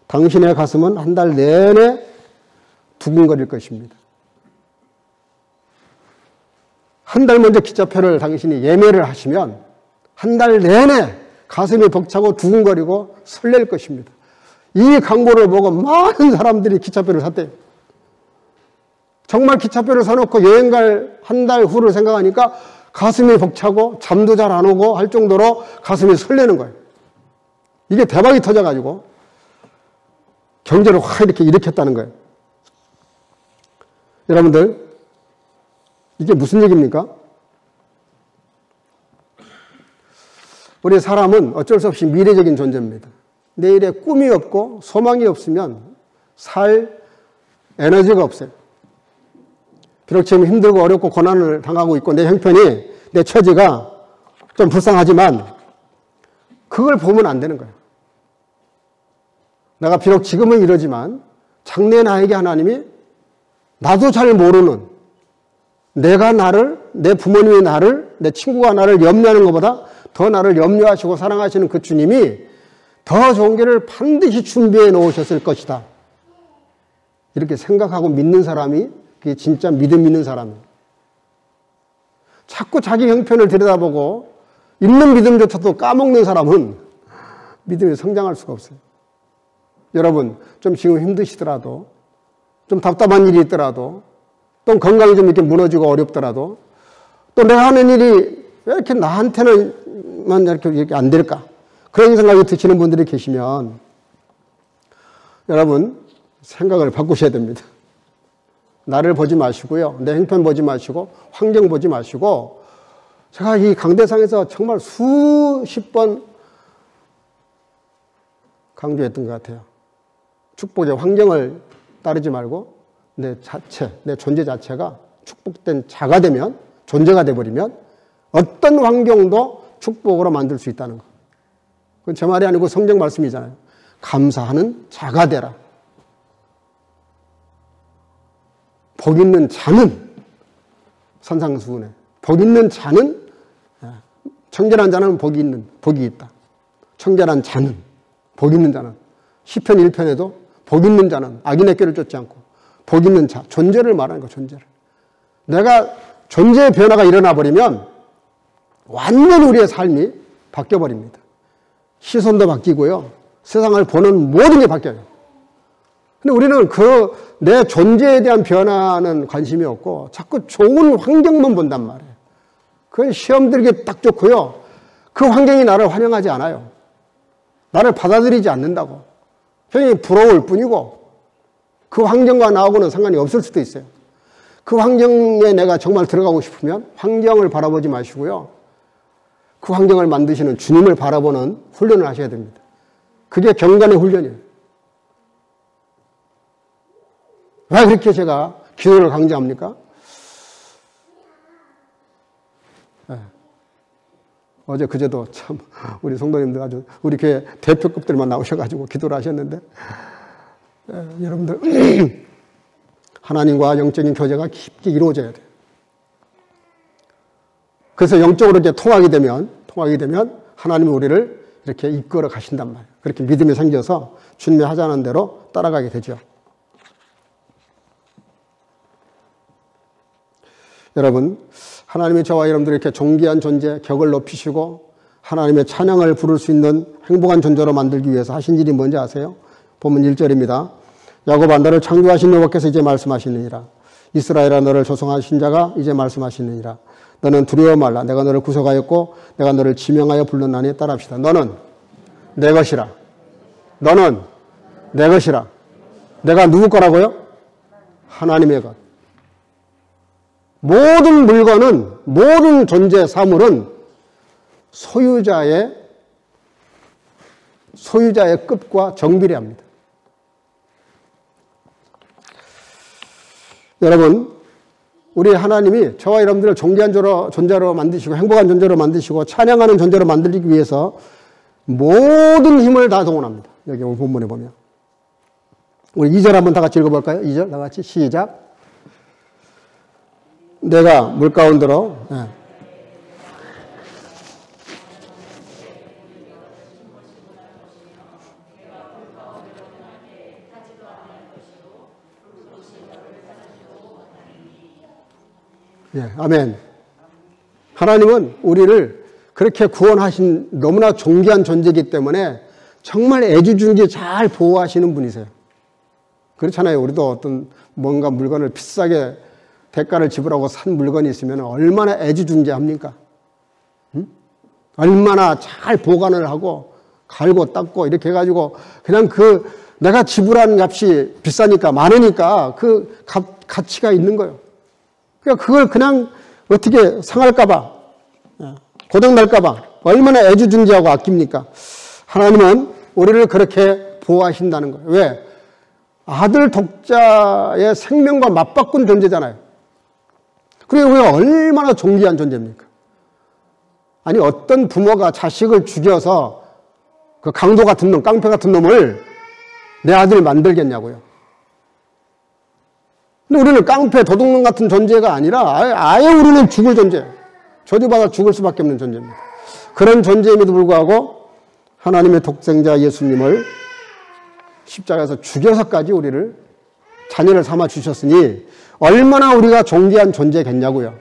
당신의 가슴은 한 달 내내 두근거릴 것입니다. 한 달 먼저 기차표를 당신이 예매를 하시면 한 달 내내 가슴이 벅차고 두근거리고 설렐 것입니다. 이 광고를 보고 많은 사람들이 기차표를 샀대요. 정말 기차표를 사놓고 여행 갈 한 달 후를 생각하니까 가슴이 벅차고 잠도 잘 안 오고 할 정도로 가슴이 설레는 거예요. 이게 대박이 터져가지고 경제를 확 이렇게 일으켰다는 거예요. 여러분들 이게 무슨 얘기입니까? 우리 사람은 어쩔 수 없이 미래적인 존재입니다. 내일에 꿈이 없고 소망이 없으면 살 에너지가 없어요. 비록 지금 힘들고 어렵고 고난을 당하고 있고 내 형편이, 내 처지가 좀 불쌍하지만 그걸 보면 안 되는 거예요. 내가 비록 지금은 이러지만 장래 나에게 하나님이 나도 잘 모르는 내가 나를, 내 부모님이 나를, 내 친구가 나를 염려하는 것보다 더 나를 염려하시고 사랑하시는 그 주님이 더 좋은 길을 반드시 준비해 놓으셨을 것이다. 이렇게 생각하고 믿는 사람이 그게 진짜 믿음 있는 사람이에요. 자꾸 자기 형편을 들여다보고 있는 믿음조차도 까먹는 사람은 믿음이 성장할 수가 없어요. 여러분, 좀 지금 힘드시더라도, 좀 답답한 일이 있더라도, 또 건강이 좀 이렇게 무너지고 어렵더라도, 또 내가 하는 일이 왜 이렇게 나한테는만 이렇게 안 될까? 그런 생각이 드시는 분들이 계시면 여러분 생각을 바꾸셔야 됩니다. 나를 보지 마시고요. 내 형편 보지 마시고 환경 보지 마시고 제가 이 강대상에서 정말 수십 번 강조했던 것 같아요. 축복의 환경을 따르지 말고 내 자체, 내 존재 자체가 축복된 자가 되면, 존재가 되어버리면 어떤 환경도 축복으로 만들 수 있다는 거. 그건 제 말이 아니고 성경 말씀이잖아요. 감사하는 자가 되라. 복 있는 자는 선상수훈에 복 있는 자는 청결한 자는 복이 있다. 청결한 자는 복 있는 자는 시편 1편에도 복 있는 자는 악인의 꾀를 쫓지 않고 복 있는 자, 존재를 말하는 거, 존재를. 내가 존재의 변화가 일어나 버리면 완전히 우리의 삶이 바뀌어 버립니다. 시선도 바뀌고요. 세상을 보는 모든 게 바뀌어요. 근데 우리는 내 존재에 대한 변화는 관심이 없고 자꾸 좋은 환경만 본단 말이에요. 그건 시험 들기 딱 좋고요. 그 환경이 나를 환영하지 않아요. 나를 받아들이지 않는다고. 그냥 부러울 뿐이고 그 환경과 나하고는 상관이 없을 수도 있어요. 그 환경에 내가 정말 들어가고 싶으면 환경을 바라보지 마시고요. 그 환경을 만드시는 주님을 바라보는 훈련을 하셔야 됩니다. 그게 경건의 훈련이에요. 왜 그렇게 제가 기도를 강조합니까? 네. 어제 그제도 참 우리 성도님들 아주 우리 교회 대표급들만 나오셔가지고 기도를 하셨는데 여러분들 하나님과 영적인 교제가 깊게 이루어져야 돼요. 그래서 영적으로 이렇게 통하게 되면 하나님이 우리를 이렇게 이끌어 가신단 말이에요. 그렇게 믿음이 생겨서 주님이 하자는 대로 따라가게 되죠. 여러분, 하나님이 저와 여러분들 이렇게 존귀한 존재, 격을 높이시고 하나님의 찬양을 부를 수 있는 행복한 존재로 만들기 위해서 하신 일이 뭔지 아세요? 본문 1절입니다. 야곱아, 너를 창조하신 여호와께서 이제 말씀하시느니라. 이스라엘아, 너를 조성하신 자가 이제 말씀하시느니라. 너는 두려워 말라. 내가 너를 구속하였고 내가 너를 지명하여 불렀나니 따라합시다. 너는 내 것이라. 너는 내 것이라. 내가 누구 거라고요? 하나님의 것. 모든 물건은, 모든 존재 사물은 소유자의 끝과 정비례합니다. 여러분, 우리 하나님이 저와 여러분들을 존귀한 존재로 만드시고 행복한 존재로 만드시고 찬양하는 존재로 만들기 위해서 모든 힘을 다 동원합니다. 여기 오늘 본문에 보면. 우리 2절 한번 다 같이 읽어볼까요? 2절 다 같이 시작. 내가 물 가운데로 아멘. 하나님은 우리를 그렇게 구원하신 너무나 존귀한 존재이기 때문에 정말 애지중지 잘 보호하시는 분이세요. 그렇잖아요. 우리도 어떤 뭔가 물건을 비싸게 대가를 지불하고 산 물건이 있으면 얼마나 애지중지합니까? 응? 얼마나 잘 보관을 하고 갈고 닦고 이렇게 해가지고 그냥 내가 지불한 값이 비싸니까 많으니까 그 가치가 있는 거예요. 그러니까 그걸 그냥 어떻게 상할까봐, 고장날까봐 얼마나 애지중지하고 아낍니까? 하나님은 우리를 그렇게 보호하신다는 거예요. 왜? 아들 독자의 생명과 맞바꾼 존재잖아요. 그리고 우리가 얼마나 존귀한 존재입니까? 아니, 어떤 부모가 자식을 죽여서 그 강도 같은 놈, 깡패 같은 놈을 내 아들 만들겠냐고요. 근데 우리는 깡패, 도둑놈 같은 존재가 아니라 아예 우리는 죽을 존재, 저주받아 죽을 수밖에 없는 존재입니다. 그런 존재임에도 불구하고 하나님의 독생자 예수님을 십자가에서 죽여서까지 우리를 자녀를 삼아 주셨으니 얼마나 우리가 존귀한 존재겠냐고요.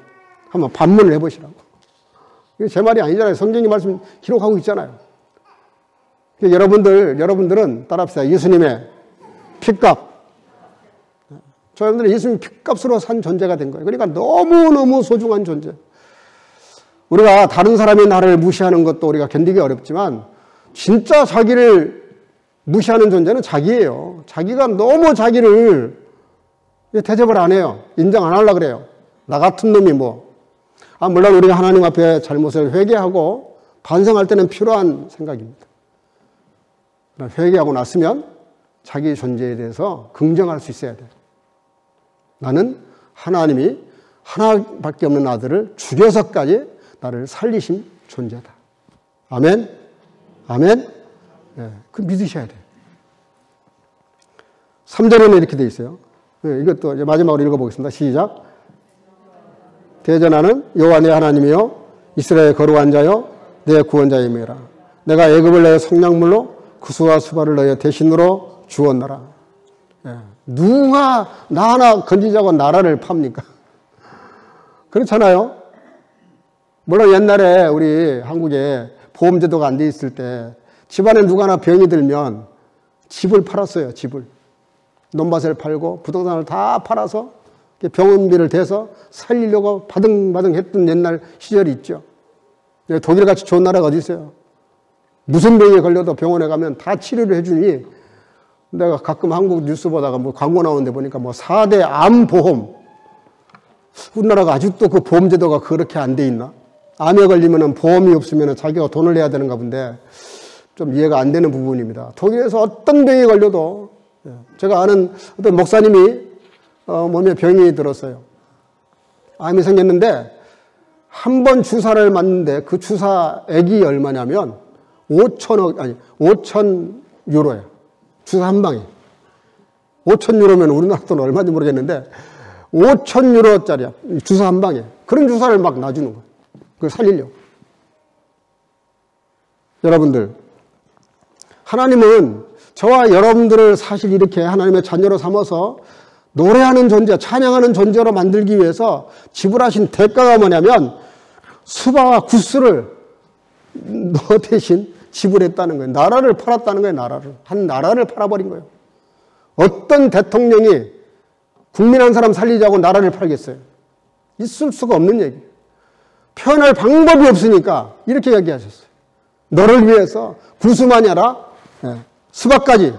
한번 반문을 해보시라고. 이게 제 말이 아니잖아요. 성경의 말씀 기록하고 있잖아요. 여러분들은 따라합시다. 예수님의 핏값. 저희들은 예수님 핏값으로 산 존재가 된 거예요. 그러니까 너무너무 소중한 존재. 우리가 다른 사람이 나를 무시하는 것도 우리가 견디기 어렵지만 진짜 자기를 무시하는 존재는 자기예요. 자기가 너무 자기를 대접을 안 해요. 인정 안 하려고 그래요. 나 같은 놈이 뭐. 물론 우리가 하나님 앞에 잘못을 회개하고 반성할 때는 필요한 생각입니다. 회개하고 났으면 자기 존재에 대해서 긍정할 수 있어야 돼요. 나는 하나님이 하나밖에 없는 아들을 죽여서까지 나를 살리신 존재다. 아멘? 아멘? 네, 그 믿으셔야 돼요. 3절에는 이렇게 되어 있어요. 네, 이것도 이제 마지막으로 읽어보겠습니다. 시작. 대전하는 여호와 내 하나님이여 이스라엘 거룩한 자여 내 구원자임이라. 내가 애굽을 너의 성량물로 구스와 수발을 너의 대신으로 주었노라. 예. 누가 나 하나 건지자고 나라를 팝니까? 그렇잖아요. 물론 옛날에 우리 한국에 보험제도가 안 돼 있을 때 집안에 누가 하나 병이 들면 집을 팔았어요. 집을. 논밭을 팔고 부동산을 다 팔아서 병원비를 대서 살리려고 바등바등 했던 옛날 시절이 있죠. 독일같이 좋은 나라가 어디 있어요? 무슨 병에 걸려도 병원에 가면 다 치료를 해주니 내가 가끔 한국 뉴스 보다가 뭐 광고 나오는데 보니까 뭐 4대 암보험. 우리나라가 아직도 그 보험제도가 그렇게 안 돼 있나? 암에 걸리면 보험이 없으면 자기가 돈을 내야 되는가 본데 좀 이해가 안 되는 부분입니다. 독일에서 어떤 병에 걸려도 제가 아는 어떤 목사님이 몸에 병이 들었어요. 암이 생겼는데 한 번 주사를 맞는데 그 주사액이 얼마냐면 5천 유로예요. 주사 한 방에. 5천 유로면 우리나라 돈 얼마인지 모르겠는데 5천 유로짜리야. 주사 한 방에. 그런 주사를 막 놔주는 거예요. 그걸 살리려고. 여러분들, 하나님은 저와 여러분들을 사실 이렇게 하나님의 자녀로 삼아서 노래하는 존재, 찬양하는 존재로 만들기 위해서 지불하신 대가가 뭐냐면 수바와 구스를 너 대신 지불했다는 거예요. 나라를 팔았다는 거예요. 나라를. 한 나라를 팔아버린 거예요. 어떤 대통령이 국민 한 사람 살리자고 나라를 팔겠어요? 있을 수가 없는 얘기예요. 표현할 방법이 없으니까 이렇게 얘기하셨어요. 너를 위해서 구스만이 아니라 수바까지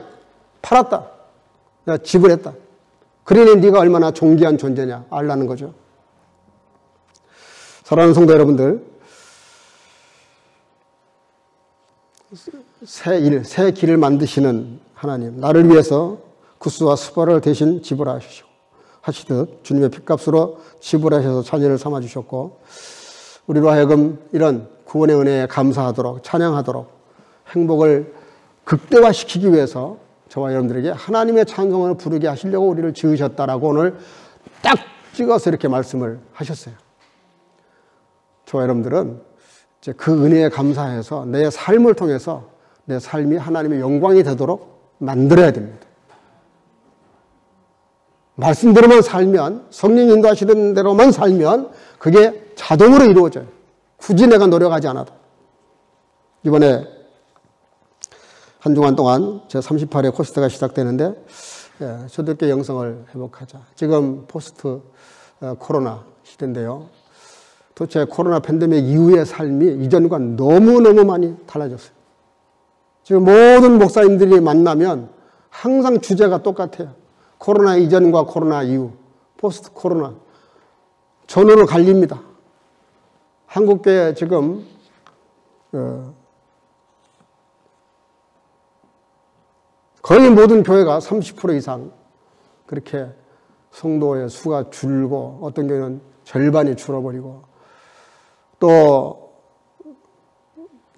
팔았다. 지불했다. 그러니 네가 얼마나 존귀한 존재냐 알라는 거죠. 사랑하는 성도 여러분들, 새 길을 만드시는 하나님, 나를 위해서 구스와 수바를 대신 지불하시듯 주님의 핏값으로 지불하셔서 자녀를 삼아주셨고 우리로 하여금 이런 구원의 은혜에 감사하도록 찬양하도록 행복을 극대화시키기 위해서 저와 여러분들에게 하나님의 찬송을 부르게 하시려고 우리를 지으셨다라고 오늘 딱 찍어서 이렇게 말씀을 하셨어요. 저와 여러분들은 이제 그 은혜에 감사해서 내 삶을 통해서 내 삶이 하나님의 영광이 되도록 만들어야 됩니다. 말씀대로만 살면, 성령 인도하시는 대로만 살면 그게 자동으로 이루어져요. 굳이 내가 노력하지 않아도. 이번에 한 주간 동안 제38회 코스트가 시작되는데 초대교회 영성을 회복하자. 지금 포스트 코로나 시대인데요. 도대체 코로나 팬데믹 이후의 삶이 이전과 너무너무 많이 달라졌어요. 지금 모든 목사님들이 만나면 항상 주제가 똑같아요. 코로나 이전과 코로나 이후, 포스트 코로나. 전으로 갈립니다. 한국교회 지금 거의 모든 교회가 30% 이상 그렇게 성도의 수가 줄고 어떤 교회는 절반이 줄어버리고 또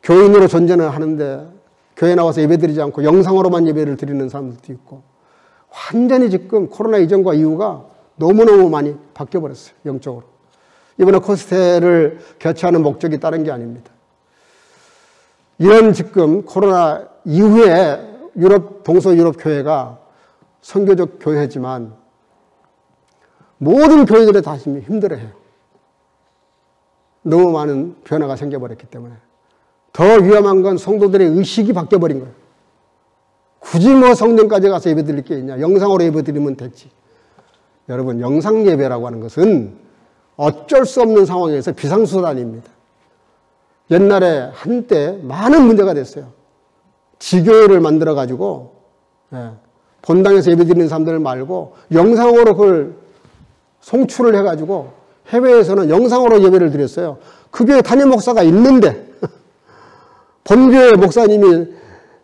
교인으로 존재는 하는데 교회 나와서 예배드리지 않고 영상으로만 예배를 드리는 사람들도 있고 완전히 지금 코로나 이전과 이후가 너무너무 많이 바뀌어버렸어요. 영적으로. 이번에 코스테를 개최하는 목적이 다른 게 아닙니다. 이런 지금 코로나 이후에 동서유럽 교회가 선교적 교회지만 모든 교회들이 다 힘들어해요. 너무 많은 변화가 생겨버렸기 때문에. 더 위험한 건 성도들의 의식이 바뀌어버린 거예요. 굳이 뭐 성전까지 가서 예배 드릴 게 있냐. 영상으로 예배 드리면 됐지. 여러분, 영상 예배라고 하는 것은 어쩔 수 없는 상황에서 비상수단입니다. 옛날에 한때 많은 문제가 됐어요. 지교회를 만들어가지고 본당에서 예배 드리는 사람들 말고 영상으로 그걸 송출을 해가지고 해외에서는 영상으로 예배를 드렸어요. 그 교회 담임 목사가 있는데 본교회 목사님이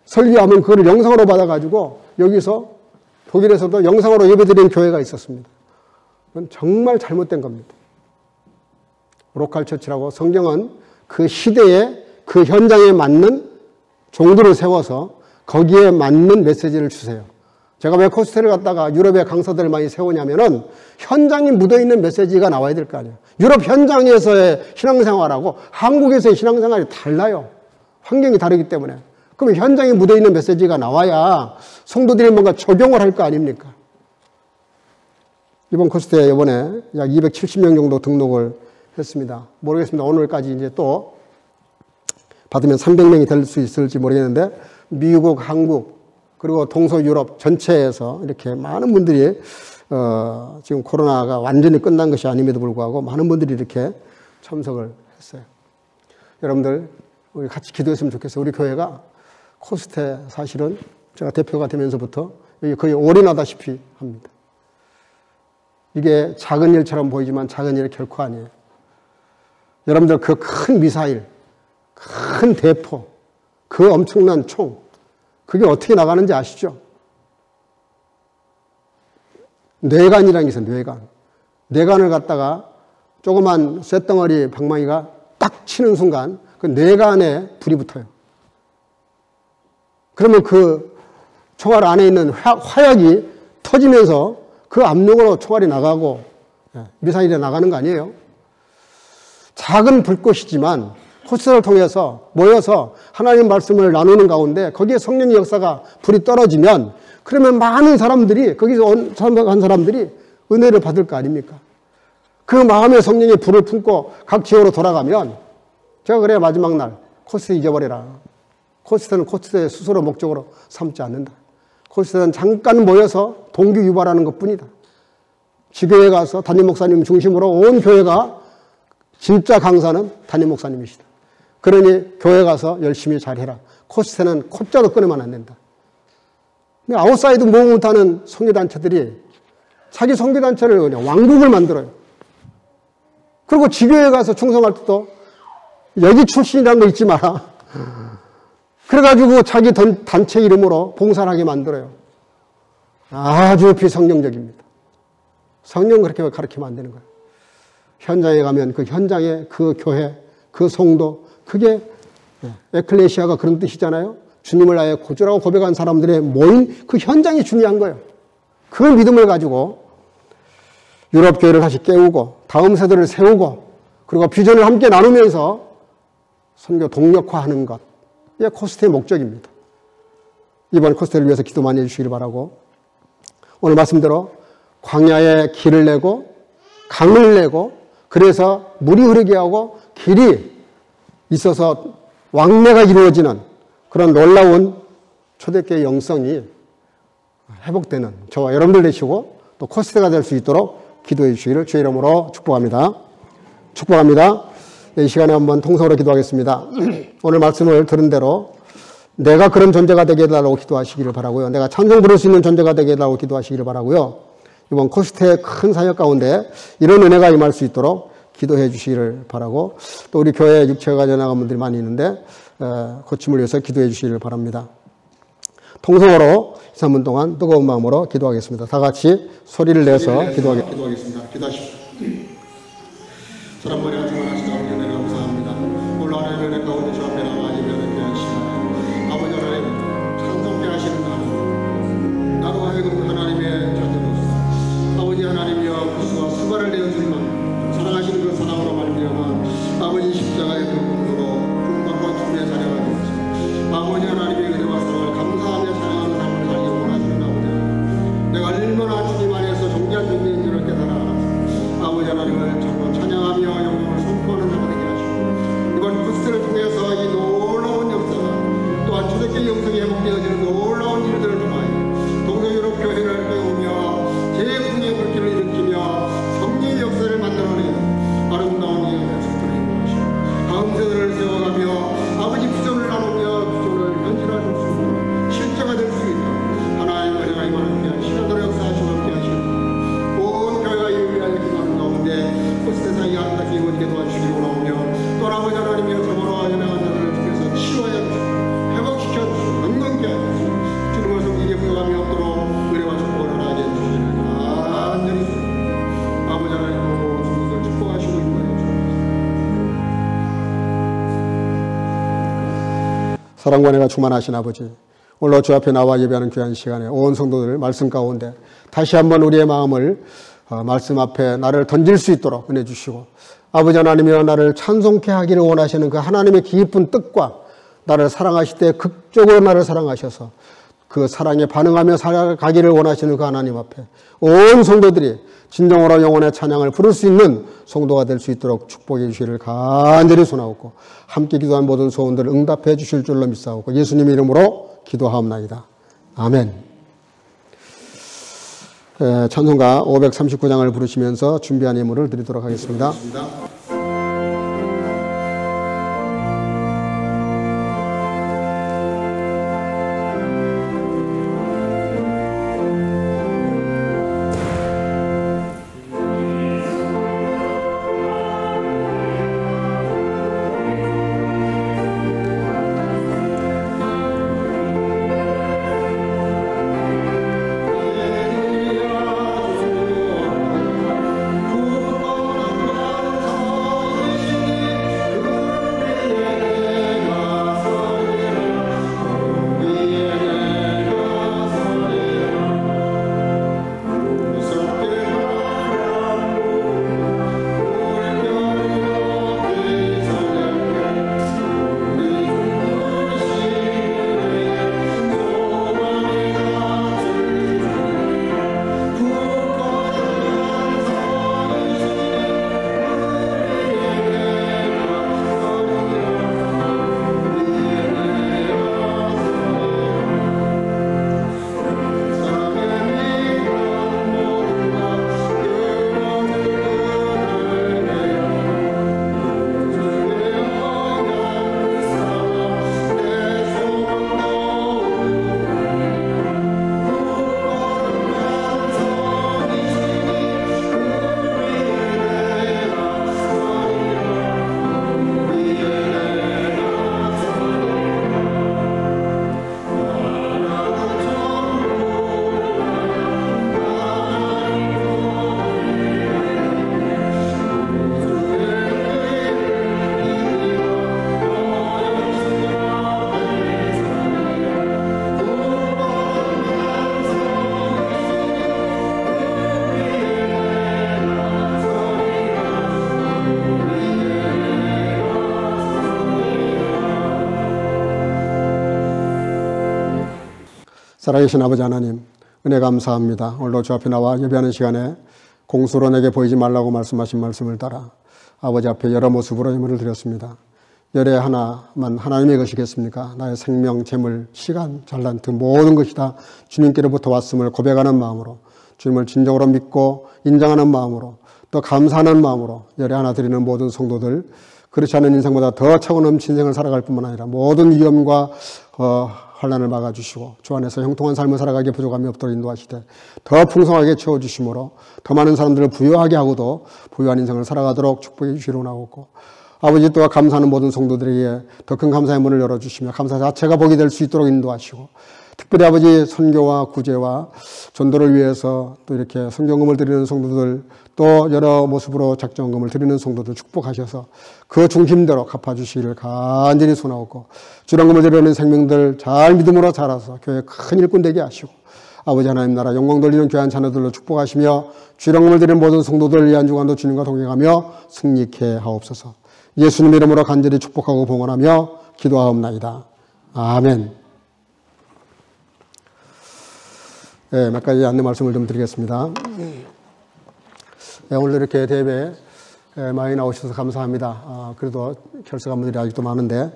설교하면 그걸 영상으로 받아가지고 여기서 독일에서도 영상으로 예배드리는 교회가 있었습니다. 그건 정말 잘못된 겁니다. 로컬 처치라고 성경은 그 시대에 그 현장에 맞는 종들을 세워서 거기에 맞는 메시지를 주세요. 제가 왜 코스트를 갔다가 유럽의 강사들을 많이 세우냐면은 현장에 묻어있는 메시지가 나와야 될 거 아니에요. 유럽 현장에서의 신앙생활하고 한국에서의 신앙생활이 달라요. 환경이 다르기 때문에. 그럼 현장에 묻어있는 메시지가 나와야 성도들이 뭔가 적용을 할 거 아닙니까? 이번 코스트에 이번에 약 270명 정도 등록을 했습니다. 모르겠습니다. 오늘까지 이제 또 받으면 300명이 될 수 있을지 모르겠는데 미국, 한국, 그리고 동서유럽 전체에서 이렇게 많은 분들이 지금 코로나가 완전히 끝난 것이 아님에도 불구하고 많은 분들이 이렇게 참석을 했어요. 여러분들 우리 같이 기도했으면 좋겠어요. 우리 교회가 코스트에 사실은 제가 대표가 되면서부터 여기 거의 올인하다시피 합니다. 이게 작은 일처럼 보이지만 작은 일이 결코 아니에요. 여러분들 그 큰 미사일, 큰 대포, 그 엄청난 총, 그게 어떻게 나가는지 아시죠? 뇌관이라는 게 있어요, 뇌관. 뇌관을 갖다가 조그만 쇳덩어리 방망이가 딱 치는 순간 그 뇌관에 불이 붙어요. 그러면 그 총알 안에 있는 화약이 터지면서 그 압력으로 총알이 나가고 미사일이 나가는 거 아니에요? 작은 불꽃이지만 코스트를 통해서 모여서 하나님 말씀을 나누는 가운데 거기에 성령의 역사가 불이 떨어지면 그러면 많은 사람들이 거기서 참석한 사람들이 은혜를 받을 거 아닙니까? 그 마음에 성령의 불을 품고 각 지역으로 돌아가면 제가 그래야 마지막 날 코스트 잊어버려라. 코스트는 코스트의 스스로 목적으로 삼지 않는다. 코스트는 잠깐 모여서 동기 유발하는 것뿐이다. 지교회 가서 담임 목사님 중심으로 온 교회가 진짜 강사는 담임 목사님이시다. 그러니 교회 가서 열심히 잘해라. 코스트는 콧자도 끊으면 안 된다. 근데 아웃사이드 모험 못하는 선교단체들이 자기 선교단체를 그냥 왕국을 만들어요. 그리고 지교회 가서 충성할 때도 여기 출신이라는 거 잊지 마라. 그래가지고 자기 단체 이름으로 봉사를 하게 만들어요. 아주 비성경적입니다. 성경 그렇게 가르치면 안 되는 거예요. 현장에 가면 그 현장에 그 교회, 그 성도, 그게 에클레시아가 그런 뜻이잖아요. 주님을 아예 구주라고 고백한 사람들의 모인 그 현장이 중요한 거예요. 그 믿음을 가지고 유럽 교회를 다시 깨우고 다음 세대를 세우고 그리고 비전을 함께 나누면서 선교 동력화하는 것. 이게 코스트의 목적입니다. 이번 코스트를 위해서 기도 많이 해주시길 바라고 오늘 말씀대로 광야에 길을 내고 강을 내고 그래서 물이 흐르게 하고 길이 있어서 왕래가 이루어지는 그런 놀라운 초대교회 영성이 회복되는 저와 여러분들 되시고 또 코스트가 될 수 있도록 기도해 주시기를 주의 이름으로 축복합니다. 축복합니다. 이 시간에 한번 통성으로 기도하겠습니다. 오늘 말씀을 들은 대로 내가 그런 존재가 되게 해달라고 기도하시기를 바라고요. 내가 찬송 부를 수 있는 존재가 되게 해달라고 기도하시기를 바라고요. 이번 코스트의 큰 사역 가운데 이런 은혜가 임할 수 있도록 기도해 주시기를 바라고 또 우리 교회 육체가 전화한 분들이 많이 있는데 고침을 위해서 기도해 주시기를 바랍니다. 통성으로 3분 동안 뜨거운 마음으로 기도하겠습니다. 다 같이 소리를 내서 기도하겠습니다. 기도하십시오. 사랑머리와 주만하시다 우리 은혜를 감사합니다. 오늘 하나님의 은혜 가운데 주 앞에 나와 예배하는 귀한 시간 아버지 하나님 찬송케 하시는 하나님 나도 하여금 하나님의 자녀로서 아버지 하나님이여 그리스도와 수고를 내어주는 사랑하시는 그 사랑으로 말미암아 아버지 십자가의 그 공로로 구원받고 주님의 자녀가 되어서 아버지 하나님의 은혜와 사랑을 감사하며 찬양하는 삶을 살기 원하시는 가운데 내가 얼마나 주님 안에서 존귀한 존재인 줄을 깨달아 가족끼리 영성이 회복되어지는 놀라운 일들을 통하여 동서유럽 교회를 깨우며 재풍의 불길을 일으키며 성리의 역사를 만들어내는 아름다운 예언의 속도를 인도하시고 다음 세대를 세워가며 아버지 비전을 나누며 비전을 현실화할 수 있도록 실제가 될 수 있도록 하나님 은혜가 임하는 게 시간으로 역사하시고 함께 하시고 온 교회가 이를 위하여 기도하는 가운데 그 세상이 아름답게 이루어지게 도와주시기 원하오며 또 아버지 하나님의 저번과 연약한 자들을 통해서 치유하여 주시고 회복시켜 주시고 건강케 하여 주시고 주님을 섬기게 부여감이 없도록 은혜와 축복을 하나님 주시는 간절히 아버지 하나님으로 주님을 축복하시고 인도하여 주옵소서. 사랑과 은혜가 충만하신 아버지, 오늘 주 앞에 나와 예배하는 귀한 시간에 온 성도들 말씀 가운데 다시 한번 우리의 마음을 말씀 앞에 나를 던질 수 있도록 은혜 주시고 아버지 하나님이여 나를 찬송케 하기를 원하시는 그 하나님의 깊은 뜻과 나를 사랑하실 때 극적으로 나를 사랑하셔서 그 사랑에 반응하며 살아가기를 원하시는 그 하나님 앞에 온 성도들이 진정으로 영혼의 찬양을 부를 수 있는 성도가 될 수 있도록 축복해 주시기를 간절히 소나옵고 함께 기도한 모든 소원들을 응답해 주실 줄로 믿사옵고 예수님 이름으로 기도하옵나이다. 아멘. 찬송가 539장을 부르시면서 준비한 예물을 드리도록 하겠습니다. 살아계신 아버지 하나님, 은혜 감사합니다. 오늘도 주 앞에 나와 예배하는 시간에 공수로 내게 보이지 말라고 말씀하신 말씀을 따라 아버지 앞에 여러 모습으로 예물을 드렸습니다. 열애 하나만 하나님의 것이겠습니까? 나의 생명, 재물, 시간, 잘난트 모든 것이 다 주님께로부터 왔음을 고백하는 마음으로 주님을 진정으로 믿고 인정하는 마음으로 또 감사하는 마음으로 열애 하나 드리는 모든 성도들, 그렇지 않은 인생보다 더 차고 넘친 인생을 살아갈 뿐만 아니라 모든 위험과 환난을 막아주시고 주 안에서 형통한 삶을 살아가기에 부족함이 없도록 인도하시되 더 풍성하게 채워주심으로 더 많은 사람들을 부유하게 하고도 부유한 인생을 살아가도록 축복해 주시기로 나오고, 아버지 또한 감사하는 모든 성도들에게 더 큰 감사의 문을 열어주시며 감사 자체가 복이 될 수 있도록 인도하시고, 특별히 아버지 선교와 구제와 전도를 위해서 또 이렇게 성경금을 드리는 성도들, 또 여러 모습으로 작정금을 드리는 성도들 축복하셔서 그 중심대로 갚아주시기를 간절히 소나옵고, 주량금을 드리는 생명들 잘 믿음으로 자라서 교회 큰 일꾼 되게 하시고, 아버지 하나님 나라 영광 돌리는 귀한 자녀들로 축복하시며 주량금을 드리는 모든 성도들 이 한 주간도 주님과 동행하며 승리케 하옵소서. 예수님 이름으로 간절히 축복하고 봉헌하며 기도하옵나이다. 아멘. 네, 몇 가지 안내 말씀을 좀 드리겠습니다. 네, 오늘 이렇게 대회에 많이 나오셔서 감사합니다. 그래도 결석한 분들이 아직도 많은데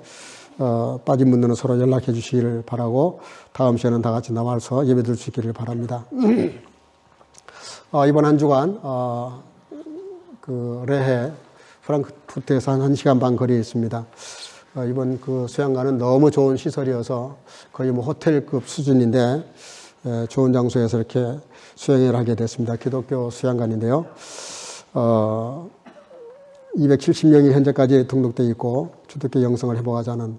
빠진 분들은 서로 연락해 주시기를 바라고 다음 시간은 다 같이 나와서 예배 드릴 수 있기를 바랍니다. 이번 한 주간 그 레해 프랑크푸르트에서 한 1시간 반 거리에 있습니다. 이번 그 수양관은 너무 좋은 시설이어서 거의 뭐 호텔급 수준인데 좋은 장소에서 이렇게 수양을 하게 됐습니다. 기독교 수양관인데요. 270명이 현재까지 등록되어 있고 주택교 영성을 회복하자는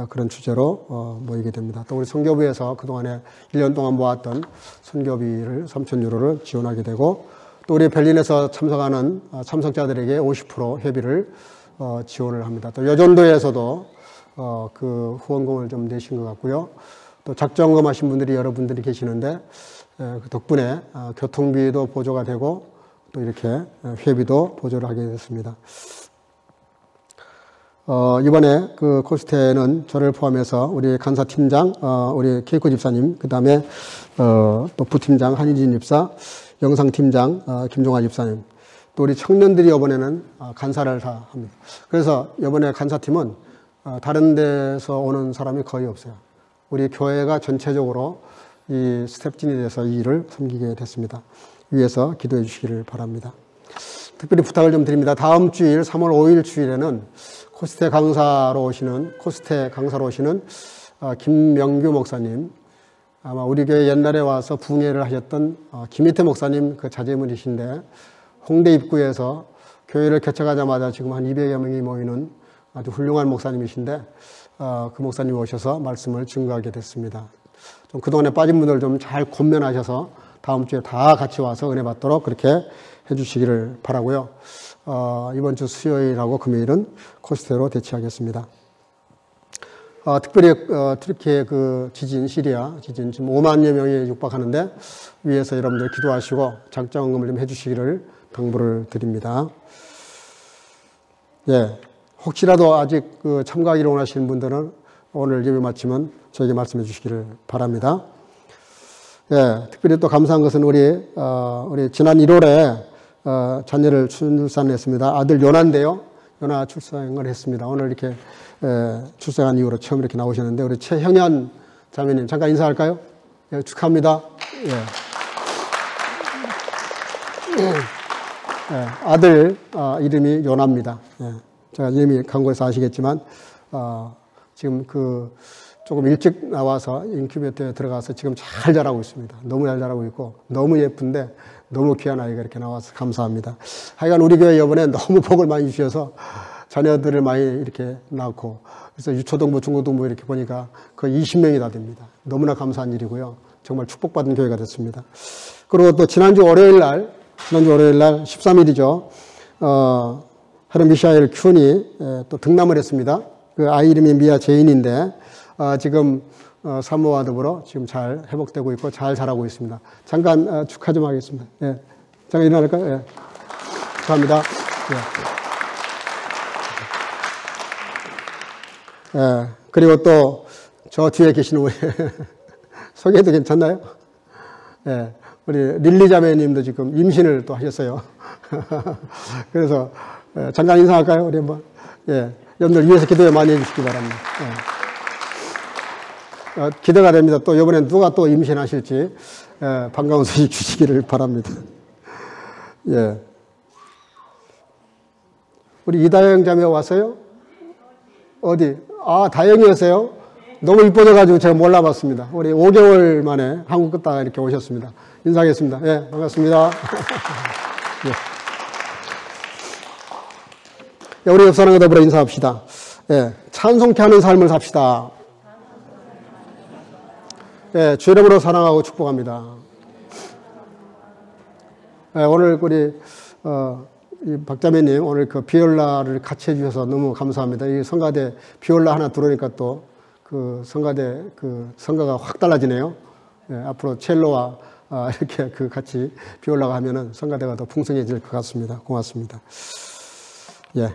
그런 주제로 모이게 됩니다. 또 우리 선교부에서 그동안에 1년 동안 모았던 선교비를 3,000유로를 지원하게 되고 또 우리 berlin에서 참석하는 참석자들에게 50% 회비를 지원을 합니다. 또 여전도에서도 그 후원금을 좀 내신 것 같고요. 또 작정금 하신 분들이 여러분들이 계시는데 그 덕분에 교통비도 보조가 되고 또 이렇게 회비도 보조를 하게 됐습니다. 이번에 그 코스테는 저를 포함해서 우리 간사팀장, 우리 케이코 집사님, 그 다음에 또 부팀장 한희진 집사, 영상팀장 김종환 집사님, 또 우리 청년들이 이번에는 간사를 다 합니다. 그래서 이번에 간사팀은 다른 데서 오는 사람이 거의 없어요. 우리 교회가 전체적으로 이 스텝진이 돼서 이 일을 섬기게 됐습니다. 위에서 기도해 주시기를 바랍니다. 특별히 부탁을 좀 드립니다. 다음 주일 3월 5일 주일에는 코스테 강사로 오시는 김명규 목사님, 아마 우리 교회 옛날에 와서 붕해를 하셨던 김희태 목사님 그 자제분이신데 홍대 입구에서 교회를 개척하자마자 지금 한 200여 명이 모이는 아주 훌륭한 목사님이신데 그 목사님이 오셔서 말씀을 증거하게 됐습니다. 좀 그동안에 빠진 분들 좀 잘 권면하셔서 다음 주에 다 같이 와서 은혜 받도록 그렇게 해주시기를 바라고요. 이번 주 수요일하고 금요일은 코스테로 대치하겠습니다. 특별히 튀르키예 그 지진, 시리아 지진 지금 5만여 명이 육박하는데 위에서 여러분들 기도하시고 작정금을 좀 해주시기를 당부를 드립니다. 예, 혹시라도 아직 그 참가하기를 원하시는 분들은 오늘 예배 마치면 저에게 말씀해 주시기를 바랍니다. 예, 특별히 또 감사한 것은 우리 지난 1월에 자녀를 출산했습니다. 아들 요나인데요. 요나 출산을 했습니다. 오늘 이렇게 출산한 이후로 처음 이렇게 나오셨는데 우리 최형현 자매님 잠깐 인사할까요? 예, 축하합니다. 예. 예, 아들 이름이 요나입니다. 예, 제가 이름이 강구에서 아시겠지만 지금 그 조금 일찍 나와서 인큐베이터에 들어가서 지금 잘 자라고 있습니다. 너무 잘 자라고 있고 너무 예쁜데 너무 귀한 아이가 이렇게 나와서 감사합니다. 하여간 우리 교회 이번에 너무 복을 많이 주셔서 자녀들을 많이 이렇게 낳고 그래서 유초등부, 중고등부 이렇게 보니까 거의 20명이 다 됩니다. 너무나 감사한 일이고요. 정말 축복받은 교회가 됐습니다. 그리고 또 지난주 월요일 날 13일이죠. 헤르 미샤엘 큐니 또 등남을 했습니다. 그 아이 이름이 미아 제인인데 지금 사모와 더불어 지금 잘 회복되고 있고 잘 자라고 있습니다. 잠깐 축하 좀 하겠습니다. 예. 잠깐 일어날까요? 예. 축하합니다. 예. 예. 그리고 또 저 뒤에 계시는 우리 소개해도 괜찮나요? 예. 우리 릴리 자매님도 지금 임신을 또 하셨어요. 그래서 잠깐 인사할까요? 우리 한번. 예. 여러분들 위해서 기도에 많이 해주시기 바랍니다. 예. 기대가 됩니다. 또 이번엔 누가 또 임신하실지 반가운 소식 주시기를 바랍니다. 예. 우리 이다영 자매 왔어요? 어디? 다영이었어요? 너무 이뻐져가지고 제가 몰라봤습니다. 우리 5개월 만에 한국 갔다가 이렇게 오셨습니다. 인사하겠습니다. 예, 반갑습니다. 예. 우리 옆 사람과 더불어 인사합시다. 예, 찬송케 하는 삶을 삽시다. 예, 주 이름으로 사랑하고 축복합니다. 예, 오늘 우리 이 박자매님 오늘 그 비올라를 같이 해주셔서 너무 감사합니다. 이 성가대 비올라 하나 들어오니까 또 그 성가대 그 성가가 확 달라지네요. 예, 앞으로 첼로와 이렇게 그 같이 비올라가 하면은 성가대가 더 풍성해질 것 같습니다. 고맙습니다. 예.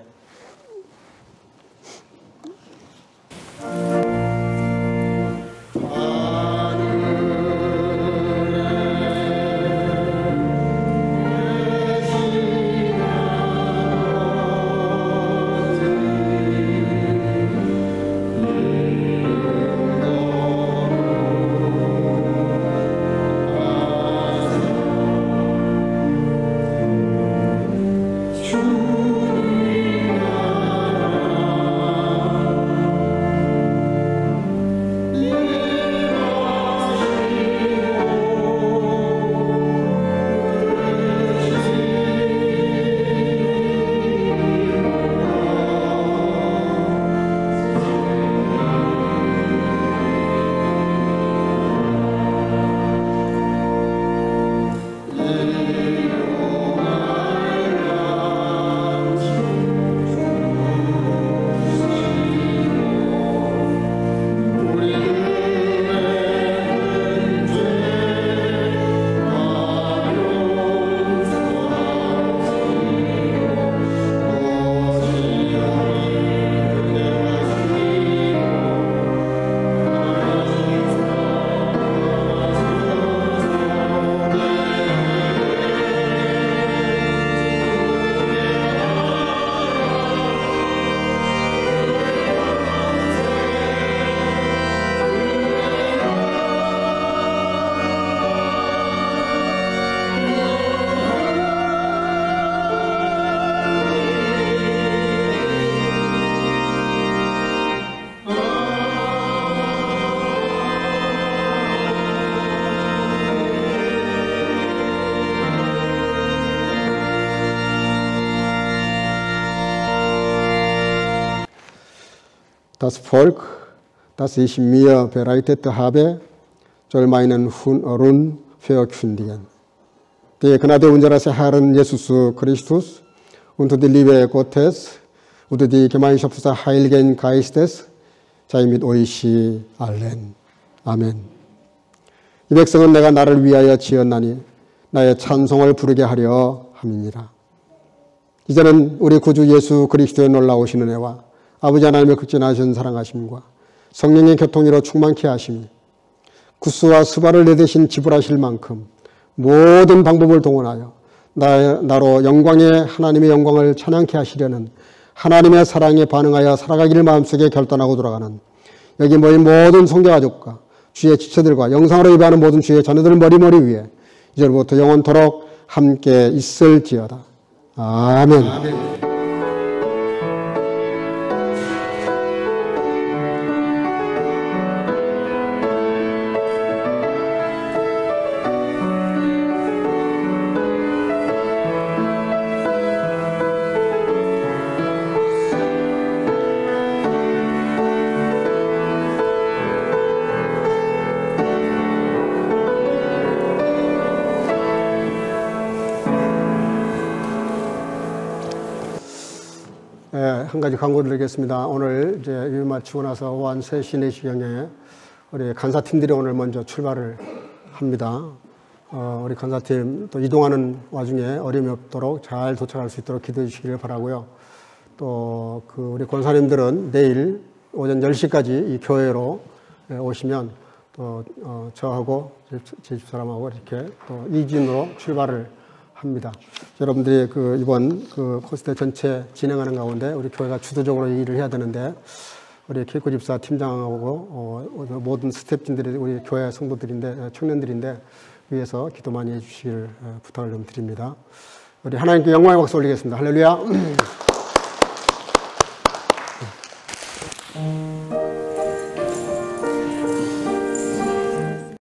das Volk, das ich mir bereitet habe, soll meinen Ruhm verkündigen. Die Gnade unseres Herrn Jesus Christus und die Liebe Gottes und die Gemeinschaft des Heiligen Geistes sei mit euch allen. 아멘. 이 백성은 내가 나를 위하여 지었나니 나의 찬송을 부르게 하려 함이니라. 이제는 우리 구주 예수 그리스도의 놀라우신 은혜와 아버지 하나님의 극진하신 사랑하심과 성령의 교통으로 충만케 하심이 구스와 스바를 내 대신 지불하실 만큼 모든 방법을 동원하여 나로 영광의 하나님의 영광을 찬양케 하시려는 하나님의 사랑에 반응하여 살아가기를 마음속에 결단하고 돌아가는 여기 모인 모든 성도가족과 주의 지체들과 영상으로 예배하는 모든 주의 자녀들 머리머리 위에 이제부터 영원토록 함께 있을지어다. 아멘. 아멘. 한 가지 광고 드리겠습니다. 오늘 이제 예배 마치고 나서 오후 한 3시, 4시경에 우리 간사팀들이 오늘 먼저 출발을 합니다. 우리 간사팀 또 이동하는 와중에 어려움이 없도록 잘 도착할 수 있도록 기도해 주시기를 바라고요. 또 우리 권사님들은 내일 오전 10시까지 이 교회로 오시면 또 저하고 제 집사람하고 이렇게 또 이진으로 출발을 합니다. 여러분들이 이번 코스트 전체 진행하는 가운데 우리 교회가 주도적으로 일을 해야 되는데 우리 케이코 집사 팀장하고 모든 스태프진들이 우리 교회 성도들인데 청년들인데 위해서 기도 많이 해주시길 부탁을 좀 드립니다. 우리 하나님께 영광의 박수 올리겠습니다. 할렐루야.